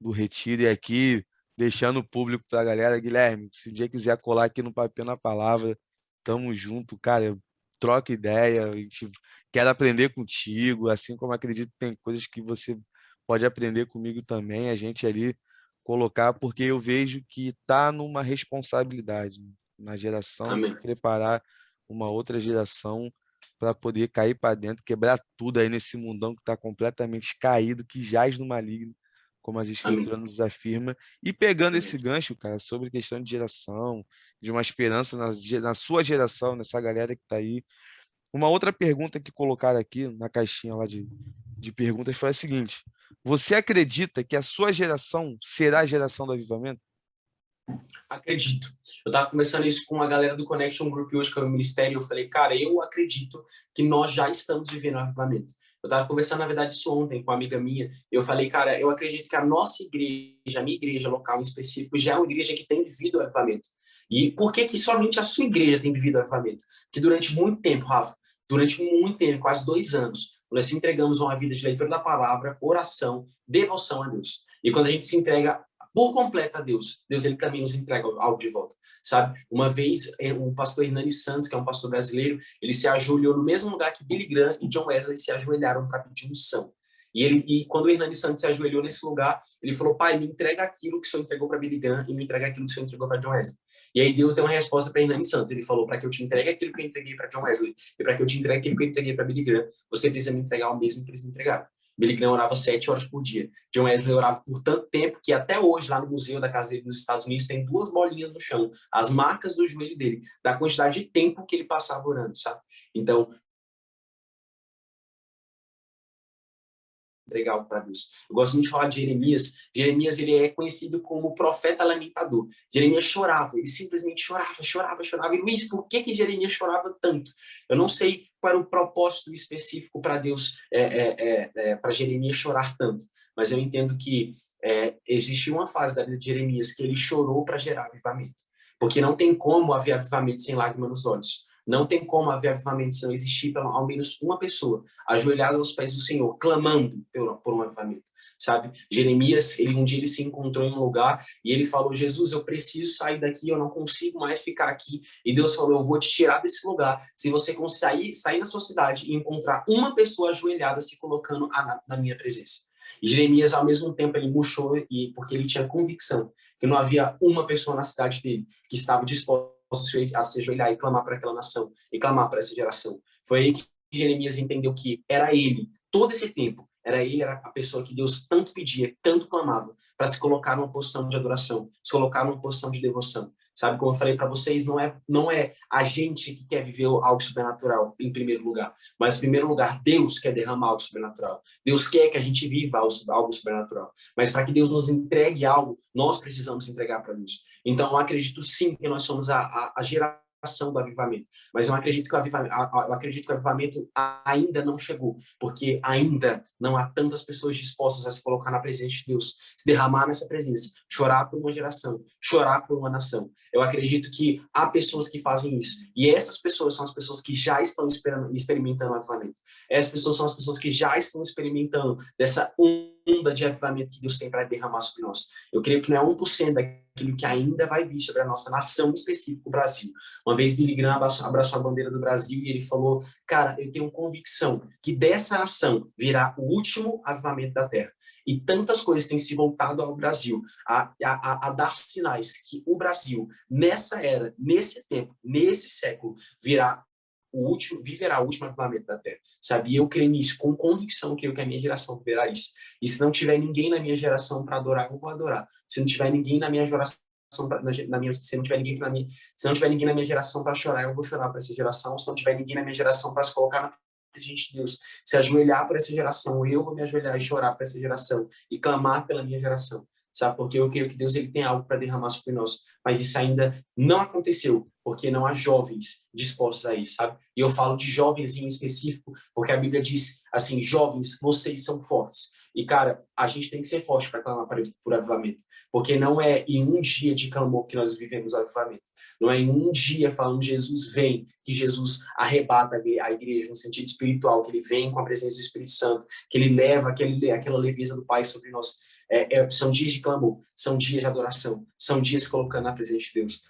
do Retiro, e aqui deixando o público para a galera. Guilherme, se um dia quiser colar aqui no Papel na Palavra, tamo junto, cara, troca ideia, a gente quer aprender contigo, assim como acredito que tem coisas que você pode aprender comigo também, a gente ali colocar, porque eu vejo que está numa responsabilidade na geração de Amém. preparar uma outra geração para poder cair para dentro, quebrar tudo aí nesse mundão que está completamente caído, que jaz no maligno, como as Amém. escrituras nos afirma. E pegando esse Amém. gancho, cara, sobre questão de geração, de uma esperança na sua geração, nessa galera que está aí. Uma outra pergunta que colocaram aqui na caixinha lá de perguntas foi a seguinte: você acredita que a sua geração será a geração do avivamento? Acredito. Eu estava conversando isso com a galera do Connection Group hoje, que é o ministério, e eu falei, cara, eu acredito que nós já estamos vivendo o avivamento. Eu estava conversando, na verdade, isso ontem com uma amiga minha. Eu falei, cara, eu acredito que a nossa igreja, a minha igreja local em específico, já é uma igreja que tem vivido o avivamento. E por que que somente a sua igreja tem vivido o avivamento? Porque durante muito tempo, Rafa, durante muito tempo, quase 2 anos, nós entregamos uma vida de leitura da palavra, oração, devoção a Deus. E quando a gente se entrega por completo a Deus, Deus ele também nos entrega algo de volta, sabe? Uma vez, o pastor Hernani Santos, que é um pastor brasileiro, ele se ajoelhou no mesmo lugar que Billy Graham e John Wesley se ajoelharam para pedir unção. E quando o Hernani Santos se ajoelhou nesse lugar, ele falou: Pai, me entrega aquilo que o Senhor entregou para Billy Graham e me entrega aquilo que o Senhor entregou para John Wesley. E aí Deus deu uma resposta para Hernani Santos. Ele falou: para que eu te entregue aquilo que eu entreguei para John Wesley e para que eu te entregue aquilo que eu entreguei para Billy Graham, você precisa me entregar o mesmo que eles me entregaram. Billy Graham orava 7 horas por dia. John Wesley orava por tanto tempo que até hoje, lá no museu da casa dele nos Estados Unidos, tem 2 bolinhas no chão, as marcas do joelho dele, da quantidade de tempo que ele passava orando, sabe? Então, entregar algo para Deus. Eu gosto muito de falar de Jeremias. Jeremias, ele é conhecido como o profeta lamentador. Jeremias chorava, ele simplesmente chorava. E Luiz, por que Jeremias chorava tanto? Eu não sei qual era o propósito específico para Deus, para Jeremias chorar tanto, mas eu entendo que existe uma fase da vida de Jeremias que ele chorou para gerar avivamento. Porque não tem como haver avivamento sem lágrima nos olhos. Não tem como haver avivamento se não existir ao menos uma pessoa ajoelhada aos pés do Senhor, clamando por um avivamento, sabe? Jeremias, um dia ele se encontrou em um lugar e ele falou: Jesus, eu preciso sair daqui, eu não consigo mais ficar aqui. E Deus falou: eu vou te tirar desse lugar se você conseguir sair na sua cidade e encontrar uma pessoa ajoelhada se colocando na minha presença. E Jeremias, ao mesmo tempo, ele murchou porque ele tinha convicção que não havia uma pessoa na cidade dele que estava disposta a se ajoelhar e clamar para aquela nação, e clamar para essa geração. Foi aí que Jeremias entendeu que era ele, todo esse tempo, era a pessoa que Deus tanto pedia, tanto clamava, para se colocar numa posição de adoração, se colocar numa posição de devoção. Sabe, como eu falei para vocês, não é a gente que quer viver algo sobrenatural em primeiro lugar, mas em primeiro lugar, Deus quer derramar algo sobrenatural. Deus quer que a gente viva algo sobrenatural. Mas para que Deus nos entregue algo, nós precisamos entregar para Deus. Então, eu acredito sim que nós somos a geração do avivamento, mas eu acredito que o avivamento ainda não chegou, porque ainda não há tantas pessoas dispostas a se colocar na presença de Deus, se derramar nessa presença, chorar por uma geração, chorar por uma nação. Eu acredito que há pessoas que fazem isso, e essas pessoas são as pessoas que já estão experimentando o avivamento. Essas pessoas são as pessoas que já estão experimentando dessa onda de avivamento que Deus tem para derramar sobre nós. Eu creio que não é 1% daquilo que ainda vai vir sobre a nossa nação, em específico o Brasil. Uma vez Billy Graham abraçou a bandeira do Brasil e ele falou: cara, eu tenho convicção que dessa nação virá o último avivamento da terra. E tantas coisas têm se voltado ao Brasil, a dar sinais que o Brasil, nessa era, nesse tempo, nesse século, viverá o último avivamento da terra, sabe? E eu creio nisso, com convicção, creio que a minha geração viverá isso. E se não tiver ninguém na minha geração para adorar, eu vou adorar. Se não tiver ninguém na minha geração, se não tiver ninguém na minha geração para chorar, eu vou chorar para essa geração. Se não tiver ninguém na minha geração para se colocar na presença de Deus, se ajoelhar para essa geração, eu vou me ajoelhar e chorar para essa geração e clamar pela minha geração. Sabe? Porque eu creio que Deus ele tem algo para derramar sobre nós, mas isso ainda não aconteceu, porque não há jovens dispostos a isso, sabe? E eu falo de jovens em específico, porque a Bíblia diz assim: jovens, vocês são fortes. E, cara, a gente tem que ser forte para clamar por avivamento, porque não é em um dia de clamor que nós vivemos o avivamento. Não é em um dia falando Jesus vem, que Jesus arrebata a igreja no sentido espiritual, que ele vem com a presença do Espírito Santo, que ele leva aquela leveza do Pai sobre nós. São dias de clamor, são dias de adoração, são dias colocando na presença de Deus.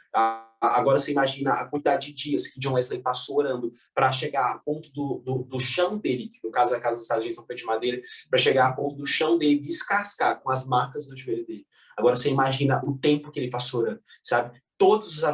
Agora você imagina a quantidade de dias que John Wesley passou orando para chegar a ponto do chão dele, que no caso da casa dos sargentos são de madeira, para chegar a ponto do chão dele descascar com as marcas do joelho dele. Agora você imagina o tempo que ele passou orando, sabe? Todos os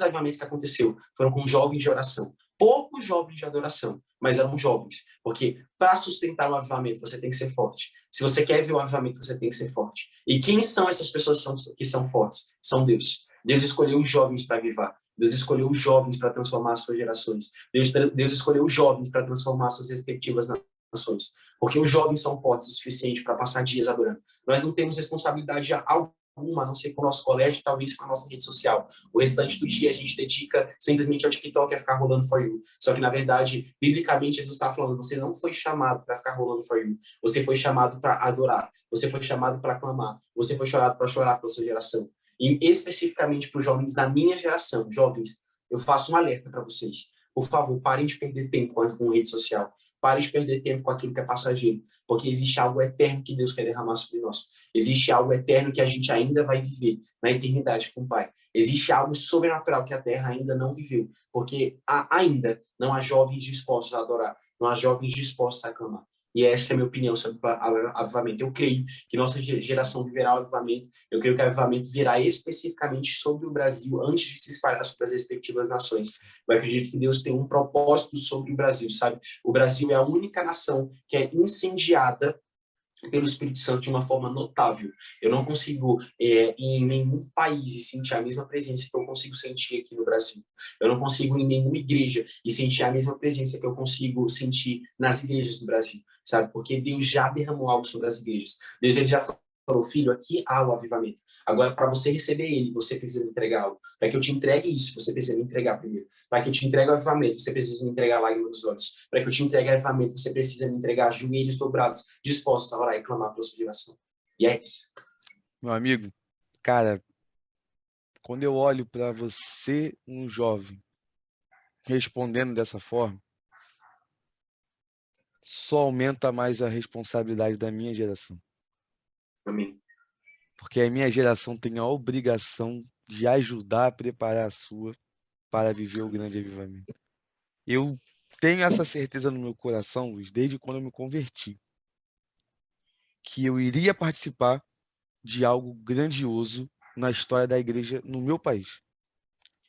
avivamentos que aconteceu foram com jovens de oração. Poucos jovens de adoração, mas eram jovens. Porque para sustentar o avivamento, você tem que ser forte. Se você quer ver o avivamento, você tem que ser forte. E quem são essas pessoas que são fortes? São Deus. Deus escolheu os jovens para avivar. Deus escolheu os jovens para transformar as suas gerações. Deus escolheu os jovens para transformar as suas respectivas nações. Porque os jovens são fortes o suficiente para passar dias adorando. Nós não temos responsabilidade alguma, a não ser com o nosso colégio, talvez com a nossa rede social. O restante do dia a gente dedica simplesmente ao TikTok a ficar rolando for you. Só que, na verdade, biblicamente, Jesus está falando: você não foi chamado para ficar rolando for you. Você foi chamado para adorar. Você foi chamado para clamar. Você foi chamado para chorar pela sua geração. E especificamente para os jovens da minha geração, jovens, eu faço um alerta para vocês. Por favor, parem de perder tempo com rede social. Parem de perder tempo com aquilo que é passageiro. Porque existe algo eterno que Deus quer derramar sobre nós. Existe algo eterno que a gente ainda vai viver na eternidade com o Pai. Existe algo sobrenatural que a Terra ainda não viveu, porque ainda não há jovens dispostos a adorar, não há jovens dispostos a aclamar. E essa é a minha opinião sobre o avivamento. Eu creio que nossa geração viverá o avivamento. Eu creio que o avivamento virá especificamente sobre o Brasil antes de se espalhar sobre as respectivas nações. Eu acredito que Deus tem um propósito sobre o Brasil, sabe? O Brasil é a única nação que é incendiada pelo Espírito Santo de uma forma notável. Eu não consigo, em nenhum país, e sentir a mesma presença que eu consigo sentir aqui no Brasil. Eu não consigo, em nenhuma igreja, e sentir a mesma presença que eu consigo sentir nas igrejas do Brasil, sabe? Porque Deus já derramou algo sobre as igrejas. Deus ele já falou, filho, aqui há o avivamento. Agora, para você receber ele, você precisa me entregar algo. Para que eu te entregue isso, você precisa me entregar primeiro. Para que eu te entregue o avivamento, você precisa me entregar lágrimas dos olhos. Para que eu te entregue o avivamento, você precisa me entregar joelhos dobrados, dispostos a orar e clamar pela sua geração. E é isso. Meu amigo, cara, quando eu olho para você, um jovem, respondendo dessa forma, só aumenta mais a responsabilidade da minha geração. Amém. Porque a minha geração tem a obrigação de ajudar a preparar a sua para viver o grande avivamento. Eu tenho essa certeza no meu coração, Luiz, desde quando eu me converti, que eu iria participar de algo grandioso na história da igreja no meu país.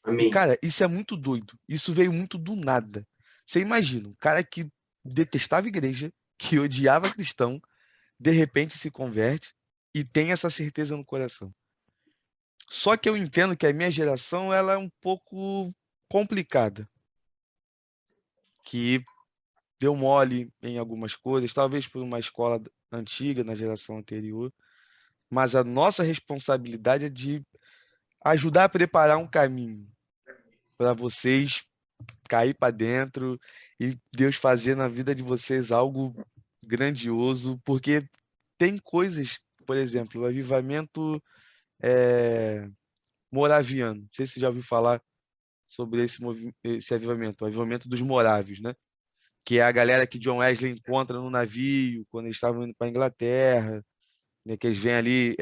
E, Amém. cara, isso é muito doido. Isso veio muito do nada. Você imagina, um cara que detestava a igreja, que odiava cristão, de repente se converte e tem essa certeza no coração. Só que eu entendo que a minha geração ela é um pouco complicada, que deu mole em algumas coisas, talvez por uma escola antiga, na geração anterior, mas a nossa responsabilidade é de ajudar a preparar um caminho para vocês cair para dentro e Deus fazer na vida de vocês algo grandioso, porque tem coisas, por exemplo, o avivamento moraviano. Não sei se você já ouviu falar sobre esse avivamento, o avivamento dos morávios, né? Que é a galera que John Wesley encontra no navio quando eles estavam indo para a Inglaterra, né? Que eles vêm ali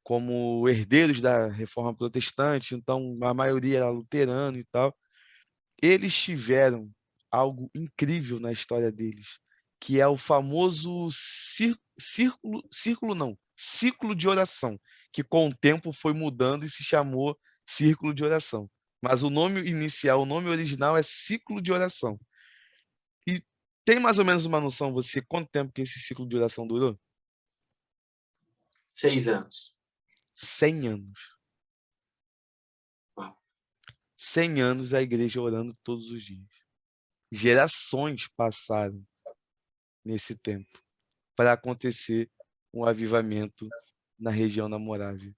como herdeiros da Reforma Protestante, então a maioria era luterano e tal. Eles tiveram algo incrível na história deles, que é o famoso círculo não, ciclo de oração, que com o tempo foi mudando e se chamou círculo de oração. Mas o nome inicial, o nome original é ciclo de oração. E tem mais ou menos uma noção, você, quanto tempo que esse ciclo de oração durou? 6 anos. 100 anos. Uau. 100 anos a igreja orando todos os dias. Gerações passaram nesse tempo para acontecer um avivamento na região da Morávia.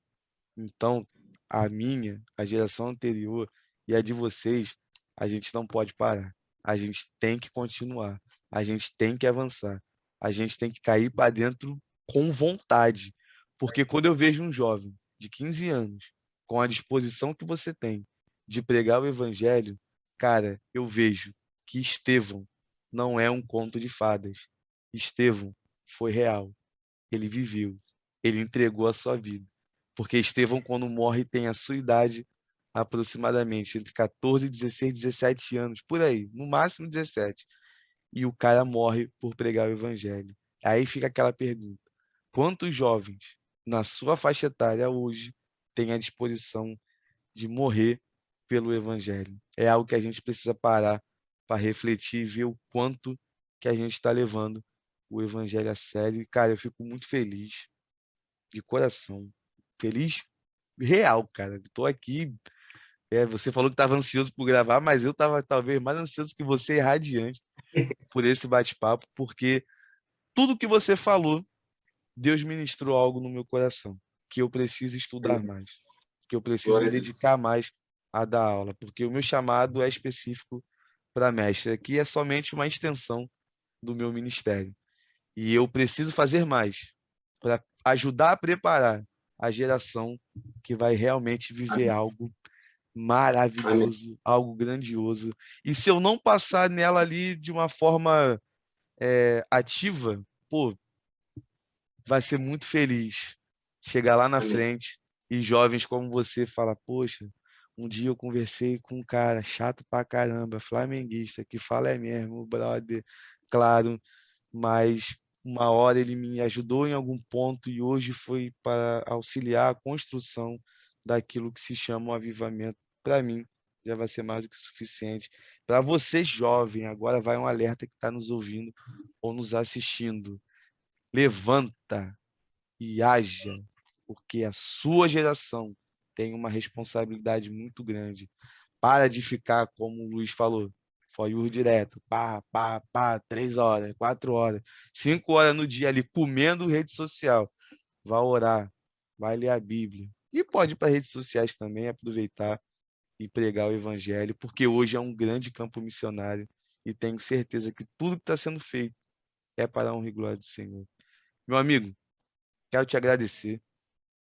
Então, a geração anterior e a de vocês, a gente não pode parar. A gente tem que continuar. A gente tem que avançar. A gente tem que cair para dentro com vontade. Porque quando eu vejo um jovem de 15 anos, com a disposição que você tem de pregar o evangelho, cara, eu vejo que Estevão não é um conto de fadas. Estevão foi real. Ele viveu. Ele entregou a sua vida. Porque Estevão, quando morre, tem a sua idade aproximadamente entre 14, 16, 17 anos, por aí, no máximo 17. E o cara morre por pregar o evangelho. Aí fica aquela pergunta: quantos jovens na sua faixa etária hoje têm a disposição de morrer pelo evangelho? É algo que a gente precisa parar para refletir e ver o quanto que a gente está levando o evangelho a sério. E, cara, eu fico muito feliz, de coração. Feliz real, cara. Estou aqui. Você falou que estava ansioso por gravar, mas eu estava talvez mais ansioso que você e radiante por esse bate-papo, porque tudo que você falou, Deus ministrou algo no meu coração, que eu preciso estudar mais, que eu preciso me Glória a Deus. dedicar mais a dar aula, porque o meu chamado é específico para mestre. Aqui é somente uma extensão do meu ministério. E eu preciso fazer mais para ajudar a preparar a geração que vai realmente viver Amém. algo Amém. maravilhoso, algo grandioso. E se eu não passar nela ali de uma forma ativa, pô, vai ser muito feliz chegar lá na Amém. frente e jovens como você falar, poxa, um dia eu conversei com um cara chato pra caramba, flamenguista, que fala é mesmo, brother, claro, mas uma hora ele me ajudou em algum ponto e hoje foi para auxiliar a construção daquilo que se chama um avivamento. Para mim, já vai ser mais do que suficiente. Para você, jovem, agora vai um alerta que está nos ouvindo ou nos assistindo. Levanta e haja, porque a sua geração tem uma responsabilidade muito grande. Para de ficar, como o Luiz falou, for you direto, pá, pá, pá, 3 horas, 4 horas, 5 horas no dia ali, comendo rede social. Vai orar, vai ler a Bíblia. E pode ir para redes sociais também, aproveitar e pregar o evangelho, porque hoje é um grande campo missionário e tenho certeza que tudo que está sendo feito é para a honra e glória do Senhor. Meu amigo, quero te agradecer.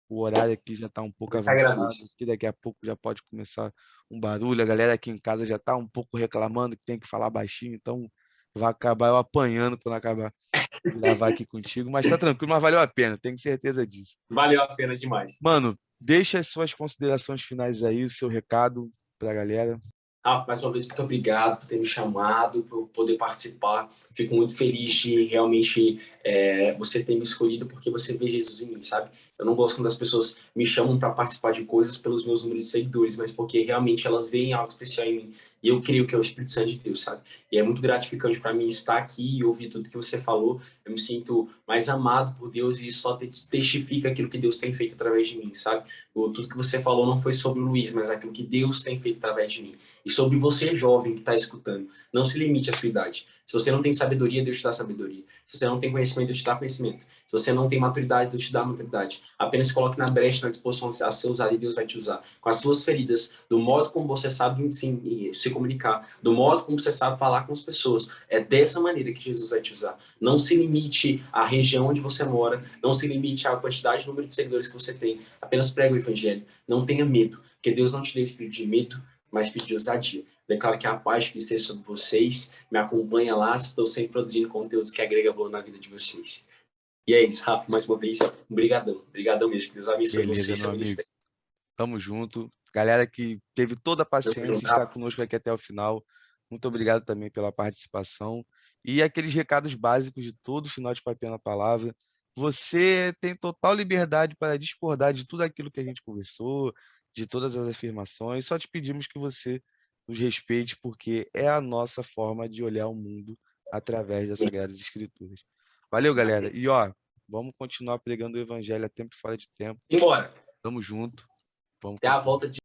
O horário aqui já está um pouco Eu te avançado, agradeço. que daqui a pouco já pode começar um barulho. A galera aqui em casa já está um pouco reclamando que tem que falar baixinho, então vai acabar eu apanhando quando acabar de gravar aqui contigo. Mas tá tranquilo, mas valeu a pena, tenho certeza disso. Valeu a pena demais. Mano, deixa as suas considerações finais aí, o seu recado para a galera. Rafa, mais uma vez, muito obrigado por ter me chamado, por poder participar. Fico muito feliz de realmente você ter me escolhido porque você vê Jesus em mim, sabe? Eu não gosto quando as pessoas me chamam para participar de coisas pelos meus números de seguidores, mas porque realmente elas veem algo especial em mim. E eu creio que é o Espírito Santo de Deus, sabe? E é muito gratificante para mim estar aqui e ouvir tudo que você falou. Eu me sinto mais amado por Deus e isso só testifica aquilo que Deus tem feito através de mim, sabe? Tudo que você falou não foi sobre o Luiz, mas aquilo que Deus tem feito através de mim. E sobre você, jovem, que está escutando. Não se limite à sua idade. Se você não tem sabedoria, Deus te dá sabedoria. Se você não tem conhecimento, Deus te dá conhecimento. Se você não tem maturidade, Deus te dá maturidade. Apenas se coloque na brecha, na disposição a ser usado e Deus vai te usar. Com as suas feridas, do modo como você sabe se comunicar, do modo como você sabe falar com as pessoas. É dessa maneira que Jesus vai te usar. Não se limite à região onde você mora, não se limite à quantidade, número de seguidores que você tem. Apenas pregue o evangelho. Não tenha medo, porque Deus não te deu espírito de medo, mas pedir ousadia. Declaro que a paz que esteja sobre vocês, me acompanha lá, estou sempre produzindo conteúdos que agregam valor na vida de vocês. E é isso, Rafa, mais uma vez, obrigadão. Obrigadão mesmo, que Deus abençoe você Beleza, e meu seu amigo. ministério. Tamo junto. Galera que teve toda a Tamo paciência junto, de estar Rafa. conosco aqui até o final. Muito obrigado também pela participação. E aqueles recados básicos de todo final de Papel na Palavra. Você tem total liberdade para discordar de tudo aquilo que a gente conversou, de todas as afirmações. Só te pedimos que você nos respeite, porque é a nossa forma de olhar o mundo através das Sagradas Escrituras. Valeu, galera. Amém. E ó, vamos continuar pregando o evangelho a tempo e fora de tempo. Embora. Tamo junto. Vamos Até a continuar. volta de